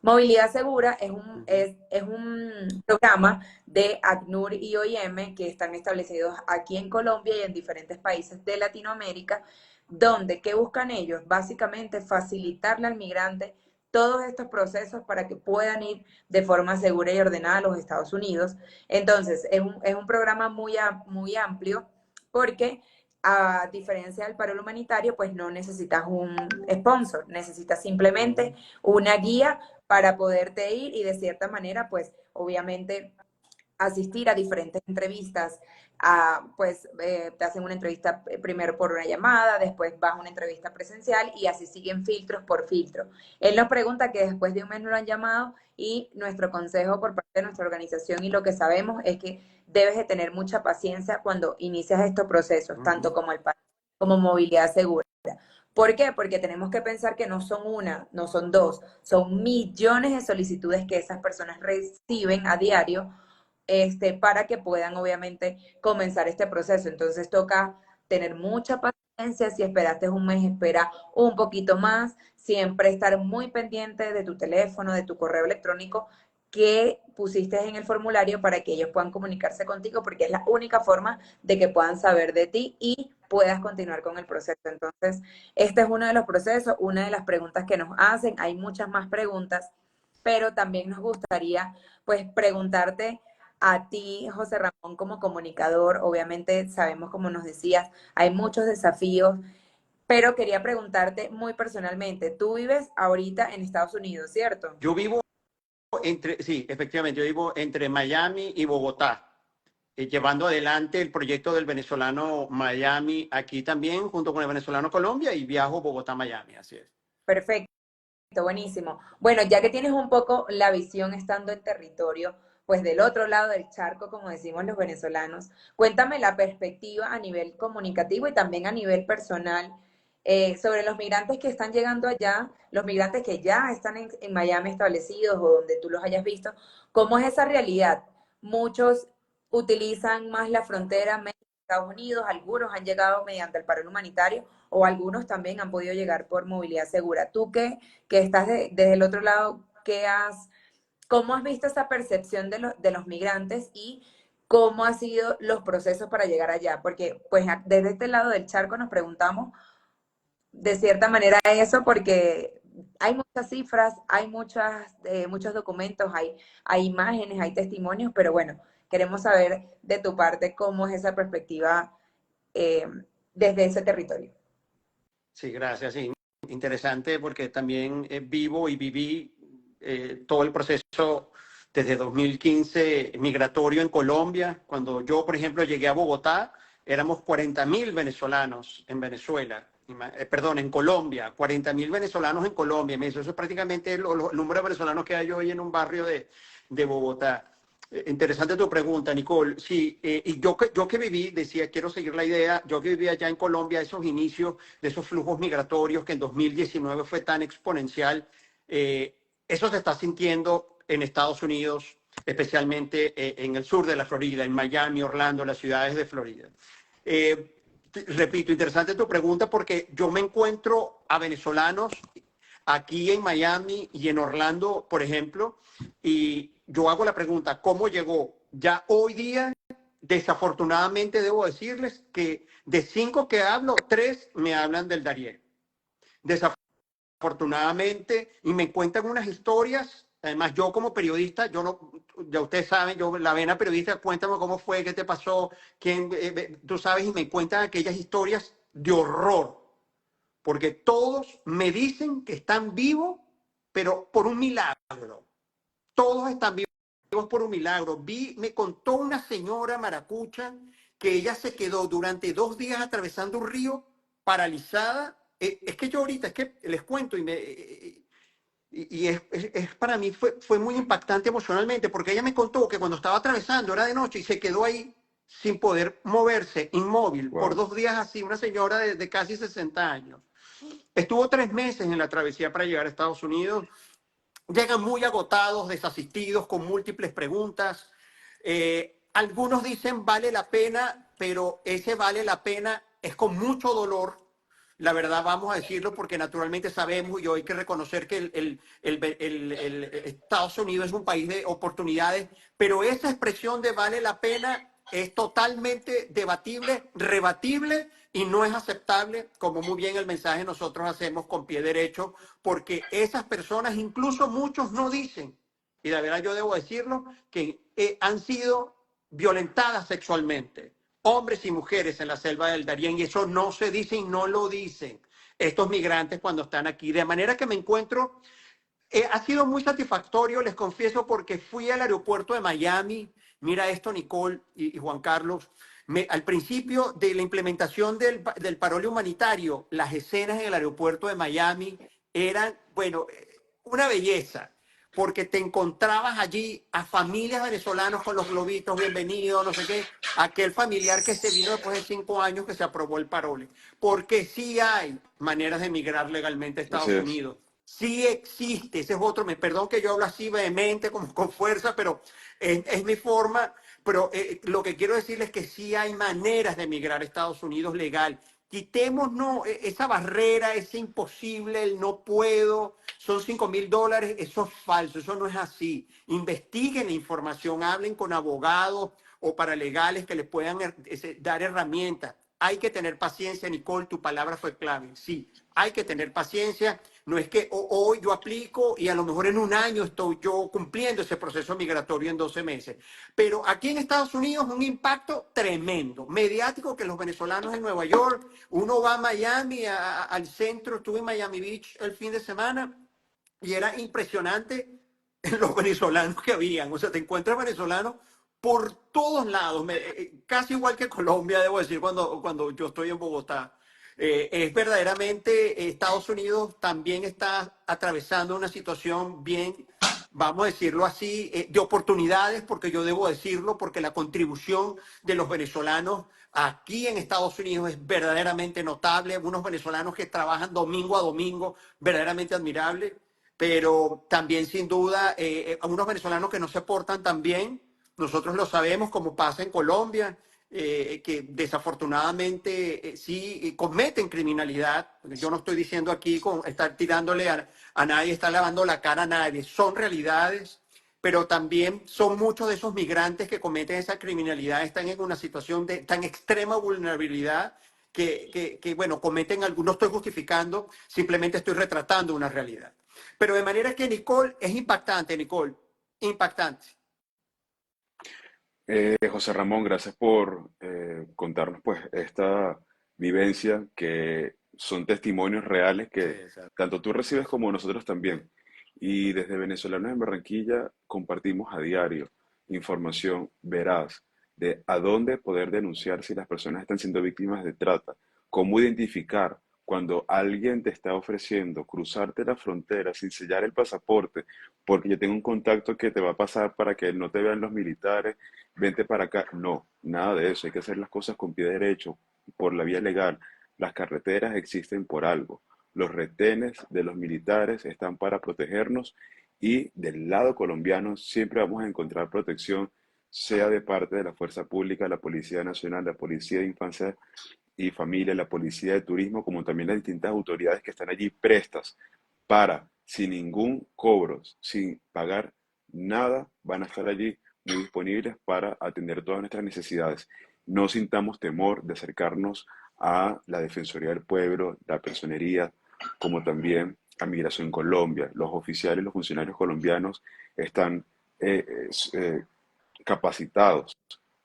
Movilidad Segura es un programa de ACNUR y OIM que están establecidos aquí en Colombia y en diferentes países de Latinoamérica, donde, ¿qué buscan ellos? Básicamente facilitarle al migrante todos estos procesos para que puedan ir de forma segura y ordenada a los Estados Unidos. Entonces, es un programa muy amplio porque a diferencia del paro humanitario, pues no necesitas un sponsor, necesitas simplemente una guía para poderte ir y de cierta manera, pues obviamente asistir a diferentes entrevistas, te hacen una entrevista primero por una llamada, después vas a una entrevista presencial y así siguen filtros por filtro. Él nos pregunta que después de un mes no lo han llamado y nuestro consejo por parte de nuestra organización y lo que sabemos es que debes de tener mucha paciencia cuando inicias estos procesos, tanto como el paro como movilidad segura. ¿Por qué? Porque tenemos que pensar que no son una, no son dos, son millones de solicitudes que esas personas reciben a diario para que puedan obviamente comenzar este proceso. Entonces toca tener mucha paciencia si esperaste un mes, espera un poquito más, siempre estar muy pendiente de tu teléfono, de tu correo electrónico que pusiste en el formulario para que ellos puedan comunicarse contigo, porque es la única forma de que puedan saber de ti y puedas continuar con el proceso. Entonces, este es uno de los procesos, una de las preguntas que nos hacen. Hay muchas más preguntas, pero también nos gustaría, pues, preguntarte a ti, José Ramón, como comunicador. Obviamente sabemos, como nos decías, hay muchos desafíos, pero quería preguntarte muy personalmente, tú vives ahorita en Estados Unidos, ¿cierto? Yo vivo sí, efectivamente, yo vivo entre Miami y Bogotá, llevando adelante el proyecto del venezolano Miami aquí también, junto con el venezolano Colombia, y viajo Bogotá-Miami, así es. Perfecto, buenísimo. Bueno, ya que tienes un poco la visión estando en territorio, pues del otro lado del charco, como decimos los venezolanos, cuéntame la perspectiva a nivel comunicativo y también a nivel personal sobre los migrantes que están llegando allá, los migrantes que ya están en Miami establecidos o donde tú los hayas visto. ¿Cómo es esa realidad? Muchos utilizan más la frontera México-Estados Unidos, algunos han llegado mediante el paro humanitario o algunos también han podido llegar por movilidad segura. ¿Tú que estás desde el otro lado, cómo has visto esa percepción de los migrantes y cómo han sido los procesos para llegar allá? Porque pues desde este lado del charco nos preguntamos de cierta manera eso porque hay muchas cifras, hay muchos documentos, hay imágenes, hay testimonios, pero bueno, queremos saber de tu parte cómo es esa perspectiva eh, desde ese territorio. Sí, gracias. Sí, interesante porque también vivo y viví todo el proceso desde 2015 migratorio en Colombia. Cuando yo, por ejemplo, llegué a Bogotá, éramos 40.000 venezolanos en Venezuela. Perdón, en Colombia, 40.000 venezolanos en Colombia. Eso es prácticamente el número de venezolanos que hay hoy en un barrio de Bogotá. Interesante tu pregunta, Nicole. Sí, y yo que viví, decía, quiero seguir la idea, yo que viví allá en Colombia, esos inicios de esos flujos migratorios que en 2019 fue tan exponencial, eso se está sintiendo en Estados Unidos, especialmente en el sur de la Florida, en Miami, Orlando, las ciudades de Florida. Repito, interesante tu pregunta porque yo me encuentro a venezolanos aquí en Miami y en Orlando, por ejemplo, y yo hago la pregunta, ¿cómo llegó? Ya hoy día, desafortunadamente, debo decirles que de 5 que hablo, 3 me hablan del Darién. Desafortunadamente, y me cuentan unas historias. Además, yo como periodista, yo no, ya ustedes saben, yo la vena periodista, cuéntame cómo fue, qué te pasó, quién, tú sabes, y me cuentan aquellas historias de horror, porque todos me dicen que están vivos, pero por un milagro. Todos están vivos por un milagro. Me contó una señora maracucha que ella se quedó durante 2 días atravesando un río paralizada. Es que yo ahorita, es que les cuento y es para mí fue muy impactante emocionalmente porque ella me contó que cuando estaba atravesando era de noche y se quedó ahí sin poder moverse, inmóvil, por Wow. 2 días así, una señora de casi 60 años. Estuvo 3 meses en la travesía para llegar a Estados Unidos. Llegan muy agotados, desasistidos, con múltiples preguntas. Algunos dicen vale la pena, pero ese vale la pena es con mucho dolor. La verdad, vamos a decirlo porque naturalmente sabemos y hoy hay que reconocer que el Estados Unidos es un país de oportunidades, pero esa expresión de vale la pena es totalmente debatible, rebatible y no es aceptable, como muy bien el mensaje nosotros hacemos con pie derecho, porque esas personas, incluso muchos no dicen, y de verdad yo debo decirlo, que han sido violentadas sexualmente, hombres y mujeres en la selva del Darién, y eso no se dice y no lo dicen estos migrantes cuando están aquí. De manera que me encuentro, ha sido muy satisfactorio, les confieso, porque fui al aeropuerto de Miami. Mira esto, Nicole y Juan Carlos. Al principio de la implementación del parole humanitario, las escenas en el aeropuerto de Miami eran, bueno, una belleza, porque te encontrabas allí a familias venezolanos con los globitos, bienvenidos, no sé qué, aquel familiar que se vino después de 5 años que se aprobó el parole. Porque sí hay maneras de emigrar legalmente a Así Estados es. Unidos. Sí existe, ese es otro, perdón que yo hablo así vehemente, con fuerza, pero es mi forma. Pero lo que quiero decirles es que sí hay maneras de emigrar a Estados Unidos legal. Quitémonos esa barrera, ese imposible, el no puedo, son $5.000, eso es falso, eso no es así. Investiguen la información, hablen con abogados o paralegales que les puedan dar herramientas. Hay que tener paciencia, Nicole, tu palabra fue clave. Sí, hay que tener paciencia. No es que hoy yo aplico y a lo mejor en un año estoy yo cumpliendo ese proceso migratorio en 12 meses. Pero aquí en Estados Unidos un impacto tremendo, mediático, que los venezolanos en Nueva York, uno va a Miami, al centro, estuve en Miami Beach el fin de semana y era impresionante los venezolanos que habían. O sea, te encuentras venezolanos por todos lados, casi igual que Colombia, debo decir, cuando yo estoy en Bogotá. Es verdaderamente, Estados Unidos también está atravesando una situación bien, vamos a decirlo así, de oportunidades, porque yo debo decirlo, porque la contribución de los venezolanos aquí en Estados Unidos es verdaderamente notable. Unos venezolanos que trabajan domingo a domingo, verdaderamente admirable, pero también sin duda a unos venezolanos que no se portan tan bien. Nosotros lo sabemos, como pasa en Colombia, que desafortunadamente sí cometen criminalidad. Yo no estoy diciendo aquí estar tirándole a nadie, estar lavando la cara a nadie. Son realidades, pero también son muchos de esos migrantes que cometen esa criminalidad, están en una situación de tan extrema vulnerabilidad bueno, cometen algo. No estoy justificando, simplemente estoy retratando una realidad. Pero de manera que, Nicole, es impactante, Nicole, impactante. José Ramón, gracias por contarnos pues esta vivencia que son testimonios reales Sí, que tanto tú recibes como nosotros también. Y desde Venezolanos en Barranquilla compartimos a diario información veraz de a dónde poder denunciar si las personas están siendo víctimas de trata, cómo identificar cuando alguien te está ofreciendo cruzarte la frontera sin sellar el pasaporte, porque yo tengo un contacto que te va a pasar para que no te vean los militares, vente para acá. No, nada de eso. Hay que hacer las cosas con pie derecho, por la vía legal. Las carreteras existen por algo. Los retenes de los militares están para protegernos y del lado colombiano siempre vamos a encontrar protección, sea de parte de la Fuerza Pública, la Policía Nacional, la Policía de Infancia y Familia, la Policía de Turismo, como también las distintas autoridades que están allí prestas para, sin ningún cobro, sin pagar nada, van a estar allí muy disponibles para atender todas nuestras necesidades. No sintamos temor de acercarnos a la Defensoría del Pueblo, la Personería, como también a Migración Colombia. Los oficiales, los funcionarios colombianos están eh, capacitados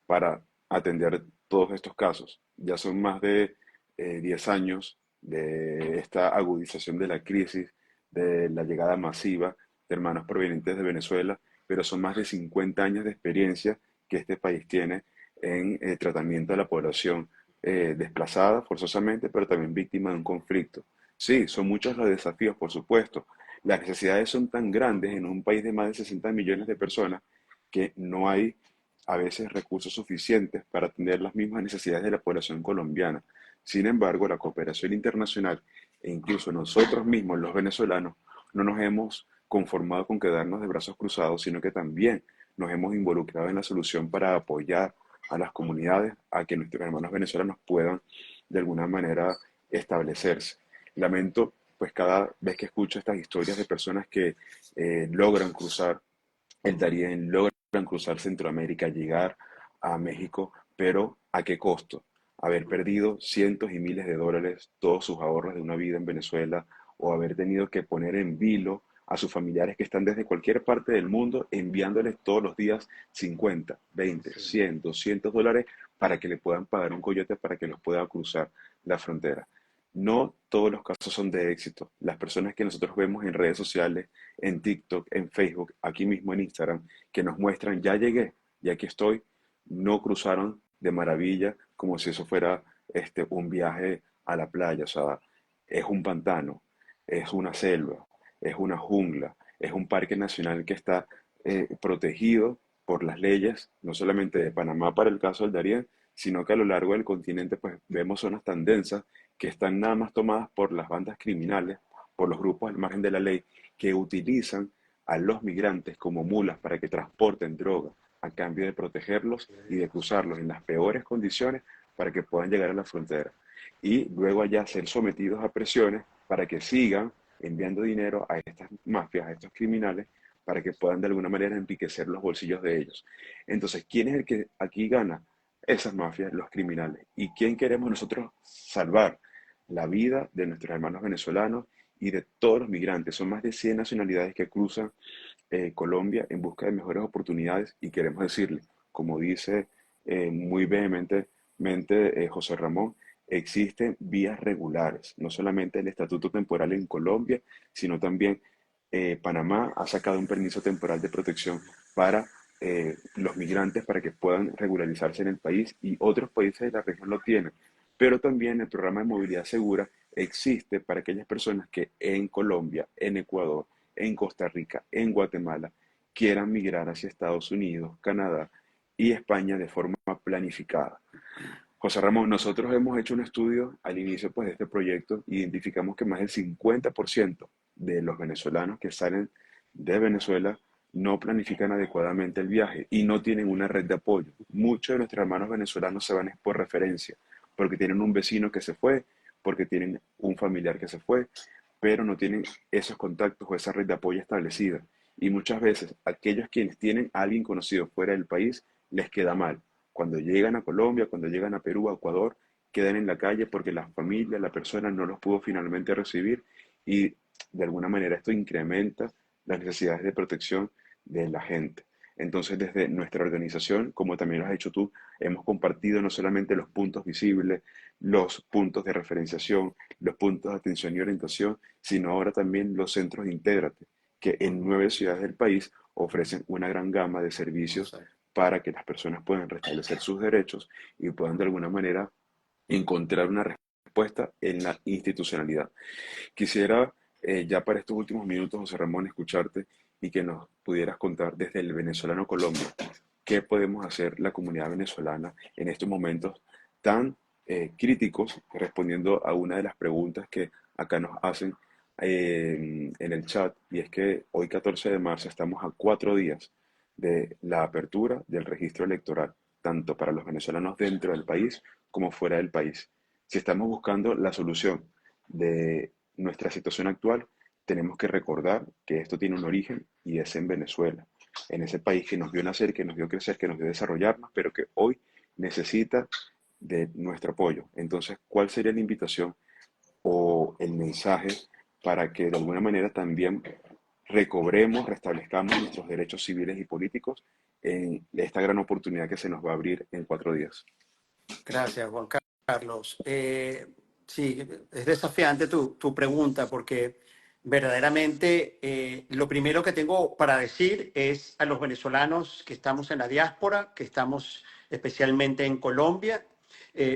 para atender todos estos casos. Ya son más de 10 años de esta agudización de la crisis, de la llegada masiva de hermanos provenientes de Venezuela, pero son más de 50 años de experiencia que este país tiene en tratamiento de la población desplazada forzosamente, pero también víctima de un conflicto. Sí, son muchos los desafíos, por supuesto. Las necesidades son tan grandes en un país de más de 60 millones de personas que no hay a veces recursos suficientes para atender las mismas necesidades de la población colombiana. Sin embargo, la cooperación internacional e incluso nosotros mismos, los venezolanos, no nos hemos conformado con quedarnos de brazos cruzados, sino que también nos hemos involucrado en la solución para apoyar a las comunidades a que nuestros hermanos venezolanos puedan de alguna manera establecerse. Lamento, pues cada vez que escucho estas historias de personas que logran cruzar el Darién, logran cruzar Centroamérica, llegar a México, pero ¿a qué costo? Haber perdido cientos y miles de dólares, todos sus ahorros de una vida en Venezuela, o haber tenido que poner en vilo a sus familiares que están desde cualquier parte del mundo enviándoles todos los días 50, 20, Sí. 100, $200 para que le puedan pagar un coyote para que los pueda cruzar la frontera. No todos los casos son de éxito. Las personas que nosotros vemos en redes sociales, en TikTok, en Facebook, aquí mismo en Instagram, que nos muestran, ya llegué y aquí estoy, no cruzaron de maravilla como si eso fuera un viaje a la playa. O sea, es un pantano, es una selva, es una jungla, es un parque nacional que está protegido por las leyes, no solamente de Panamá para el caso del Darién, sino que a lo largo del continente pues vemos zonas tan densas que están nada más tomadas por las bandas criminales, por los grupos al margen de la ley, que utilizan a los migrantes como mulas para que transporten droga a cambio de protegerlos y de cruzarlos en las peores condiciones para que puedan llegar a la frontera. y luego allá ser sometidos a presiones para que sigan enviando dinero a estas mafias, a estos criminales, para que puedan de alguna manera enriquecer los bolsillos de ellos. Entonces, ¿quién es el que aquí gana? Esas mafias, los criminales. ¿Y quién queremos nosotros salvar? La vida de nuestros hermanos venezolanos y de todos los migrantes. Son más de 100 nacionalidades que cruzan Colombia en busca de mejores oportunidades y queremos decirle, como dice muy vehementemente José Ramón, existen vías regulares, no solamente el estatuto temporal en Colombia, sino también Panamá ha sacado un permiso temporal de protección para los migrantes para que puedan regularizarse en el país y otros países de la región lo tienen. Pero también el programa de movilidad segura existe para aquellas personas que en Colombia, en Ecuador, en Costa Rica, en Guatemala, quieran migrar hacia Estados Unidos, Canadá y España de forma planificada. José Ramón, nosotros hemos hecho un estudio al inicio pues, de este proyecto, identificamos que más del 50% de los venezolanos que salen de Venezuela no planifican adecuadamente el viaje y no tienen una red de apoyo. Muchos de nuestros hermanos venezolanos se van por referencia, porque tienen un vecino que se fue, porque tienen un familiar que se fue, pero no tienen esos contactos o esa red de apoyo establecida. Y muchas veces aquellos quienes tienen a alguien conocido fuera del país les queda mal. Cuando llegan a Colombia, cuando llegan a Perú, a Ecuador, quedan en la calle porque la familia, la persona no los pudo finalmente recibir y de alguna manera esto incrementa las necesidades de protección de la gente. Entonces, desde nuestra organización, como también lo has hecho tú, hemos compartido no solamente los puntos visibles, los puntos de referenciación, los puntos de atención y orientación, sino ahora también los centros de Intégrate, que en 9 ciudades del país ofrecen una gran gama de servicios Exacto. para que las personas puedan restablecer sus derechos y puedan de alguna manera encontrar una respuesta en la institucionalidad. Quisiera ya para estos últimos minutos, José Ramón, escucharte y que nos pudieras contar desde el venezolano Colombia, qué podemos hacer la comunidad venezolana en estos momentos tan críticos, respondiendo a una de las preguntas que acá nos hacen en el chat, y es que hoy 14 de marzo estamos a 4 días de la apertura del registro electoral, tanto para los venezolanos dentro del país como fuera del país. Si estamos buscando la solución de nuestra situación actual, tenemos que recordar que esto tiene un origen y es en Venezuela, en ese país que nos vio nacer, que nos vio crecer, que nos vio desarrollarnos, pero que hoy necesita de nuestro apoyo. Entonces, ¿cuál sería la invitación o el mensaje para que de alguna manera también recobremos, restablezcamos nuestros derechos civiles y políticos en esta gran oportunidad que se nos va a abrir en 4 días? Gracias, Juan Carlos. Sí, es desafiante tu pregunta porque verdaderamente lo primero que tengo para decir es a los venezolanos que estamos en la diáspora, que estamos especialmente en Colombia,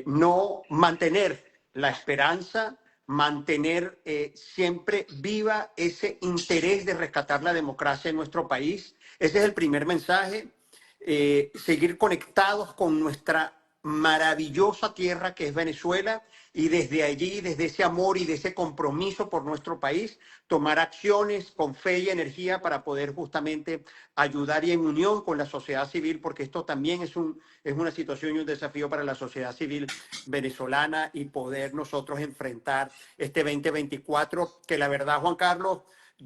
no mantener la esperanza, mantener siempre viva ese interés de rescatar la democracia en nuestro país. Ese es el primer mensaje. Seguir conectados con nuestra maravillosa tierra que es Venezuela y desde allí, desde ese amor y de ese compromiso por nuestro país, tomar acciones con fe y energía para poder justamente ayudar y en unión con la sociedad civil, porque esto también es una situación y un desafío para la sociedad civil venezolana y poder nosotros enfrentar este 2024, que la verdad, Juan Carlos,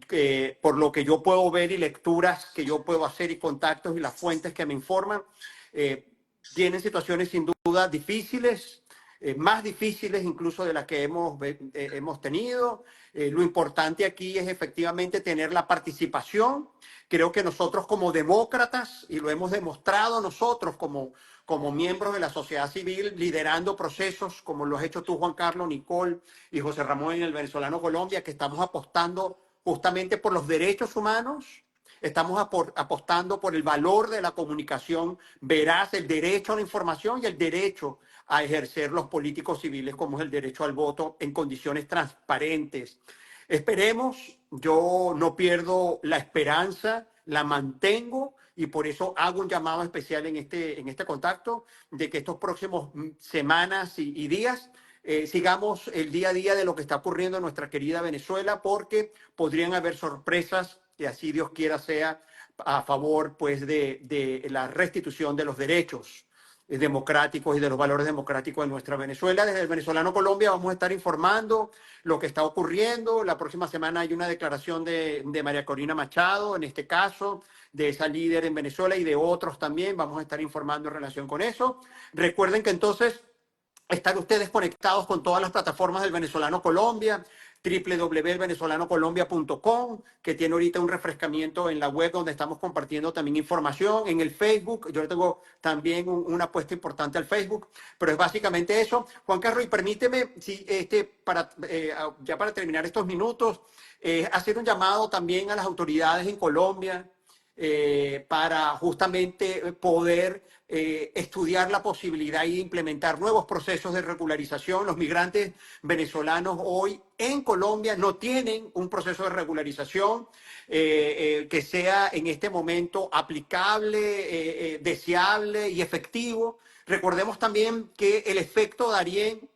que por lo que yo puedo ver y lecturas que yo puedo hacer y contactos y las fuentes que me informan, eh, tienen situaciones sin duda difíciles, más difíciles incluso de las que hemos tenido. Lo importante aquí es efectivamente tener la participación. Creo que nosotros como demócratas, y lo hemos demostrado nosotros como miembros de la sociedad civil, liderando procesos como lo has hecho tú, Juan Carlos, Nicole y José Ramón en el venezolano Colombia, que estamos apostando justamente por los derechos humanos. Estamos apostando por el valor de la comunicación veraz, el derecho a la información y el derecho a ejercer los políticos civiles, como es el derecho al voto en condiciones transparentes. Esperemos, yo no pierdo la esperanza, la mantengo y por eso hago un llamado especial en este contacto de que estos próximos semanas y días sigamos el día a día de lo que está ocurriendo en nuestra querida Venezuela, porque podrían haber sorpresas, que así Dios quiera sea, a favor pues de la restitución de los derechos. democráticos y de los valores democráticos de nuestra Venezuela. Desde el Venezolano Colombia vamos a estar informando lo que está ocurriendo. La próxima semana hay una declaración de María Corina Machado, en este caso, de esa líder en Venezuela y de otros también. Vamos a estar informando en relación con eso. Recuerden que entonces están ustedes conectados con todas las plataformas del Venezolano Colombia, www.venezolancolombia.com, que tiene ahorita un refrescamiento en la web donde estamos compartiendo también información. En el Facebook, yo tengo también una apuesta importante al Facebook, pero es básicamente eso. Juan Carlos, y permíteme, si, ya para terminar estos minutos, hacer un llamado también a las autoridades en Colombia para justamente poder estudiar la posibilidad de implementar nuevos procesos de regularización. Los migrantes venezolanos hoy en Colombia no tienen un proceso de regularización que sea en este momento aplicable, deseable y efectivo. Recordemos también que el efecto Darién,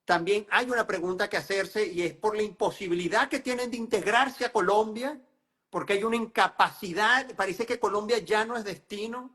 también hay una pregunta que hacerse y es por la imposibilidad que tienen de integrarse a Colombia, porque hay una incapacidad, parece que Colombia ya no es destino,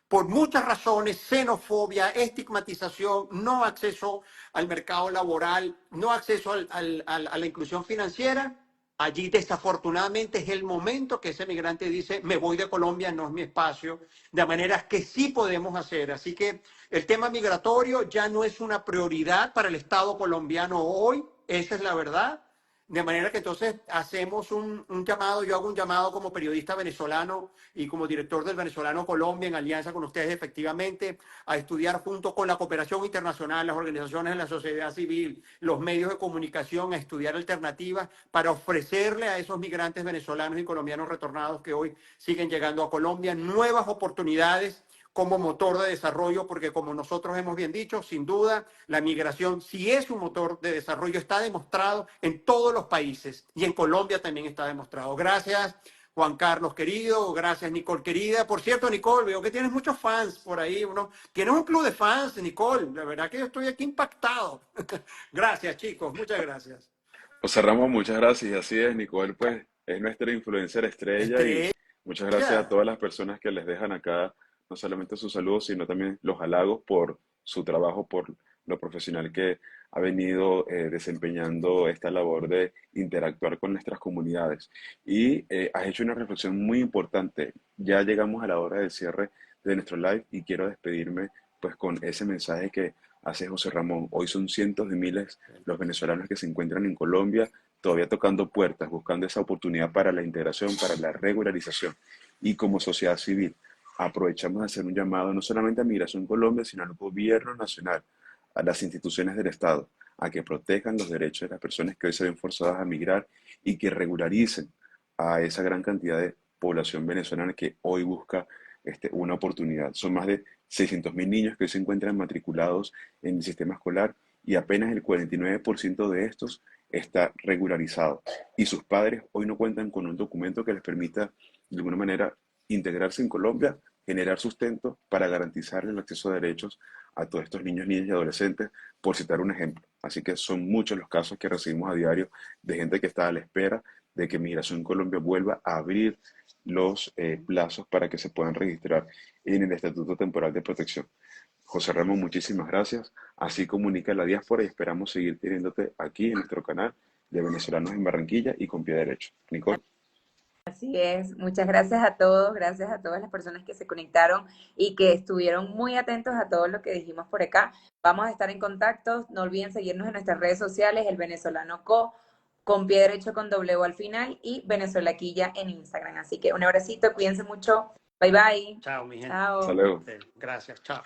por muchas razones: xenofobia, estigmatización, no acceso al mercado laboral, no acceso a la inclusión financiera. Allí desafortunadamente es el momento que ese migrante dice: me voy de Colombia, no es mi espacio, de manera que sí podemos hacer. Así que el tema migratorio ya no es una prioridad para el Estado colombiano hoy, esa es la verdad. De manera que entonces hacemos un llamado, yo hago un llamado como periodista venezolano y como director del Venezolano Colombia, en alianza con ustedes efectivamente, a estudiar junto con la cooperación internacional, las organizaciones de la sociedad civil, los medios de comunicación, a estudiar alternativas para ofrecerle a esos migrantes venezolanos y colombianos retornados que hoy siguen llegando a Colombia nuevas oportunidades como motor de desarrollo, porque como nosotros hemos bien dicho, sin duda, la migración sí es un motor de desarrollo, está demostrado en todos los países y en Colombia también está demostrado. Gracias, Juan Carlos querido, gracias, Nicole querida. Por cierto, Nicole, veo que tienes muchos fans por ahí, tienes un club de fans, Nicole, la verdad que yo estoy aquí impactado. Gracias, chicos, muchas gracias. José Ramón, muchas gracias. Y así es, Nicole, pues es nuestra influencer estrella y Estrella. muchas gracias a todas las personas que les dejan acá no solamente sus saludos, sino también los halagos por su trabajo, por lo profesional que ha venido desempeñando esta labor de interactuar con nuestras comunidades. Y has hecho una reflexión muy importante. Ya llegamos a la hora del cierre de nuestro live y quiero despedirme pues con ese mensaje que hace José Ramón. Hoy son cientos de miles los venezolanos que se encuentran en Colombia todavía tocando puertas, buscando esa oportunidad para la integración, para la regularización. Y como sociedad civil, aprovechamos de hacer un llamado no solamente a Migración Colombia, sino al gobierno nacional, a las instituciones del Estado, a que protejan los derechos de las personas que hoy se ven forzadas a migrar y que regularicen a esa gran cantidad de población venezolana que hoy busca una oportunidad. Son más de 600.000 niños que hoy se encuentran matriculados en el sistema escolar y apenas el 49% de estos está regularizado. Y sus padres hoy no cuentan con un documento que les permita, de alguna manera, integrarse en Colombia, generar sustento para garantizar el acceso a derechos a todos estos niños, niñas y adolescentes, por citar un ejemplo. Así que son muchos los casos que recibimos a diario de gente que está a la espera de que Migración Colombia vuelva a abrir los plazos para que se puedan registrar en el Estatuto Temporal de Protección. José Ramón, muchísimas gracias. Así comunica la diáspora y esperamos seguir teniéndote aquí en nuestro canal de Venezolanos en Barranquilla y con pie derecho. Nicole. Así es, muchas gracias a todos, gracias a todas las personas que se conectaron y que estuvieron muy atentos a todo lo que dijimos por acá. Vamos a estar en contacto, no olviden seguirnos en nuestras redes sociales, el Venezolano Co, con pie derecho con W al final, y Venezuelaquilla en Instagram. Así que un abracito, cuídense mucho, bye bye. Chao, mi gente. Hasta Chao. luego. Gracias, chao.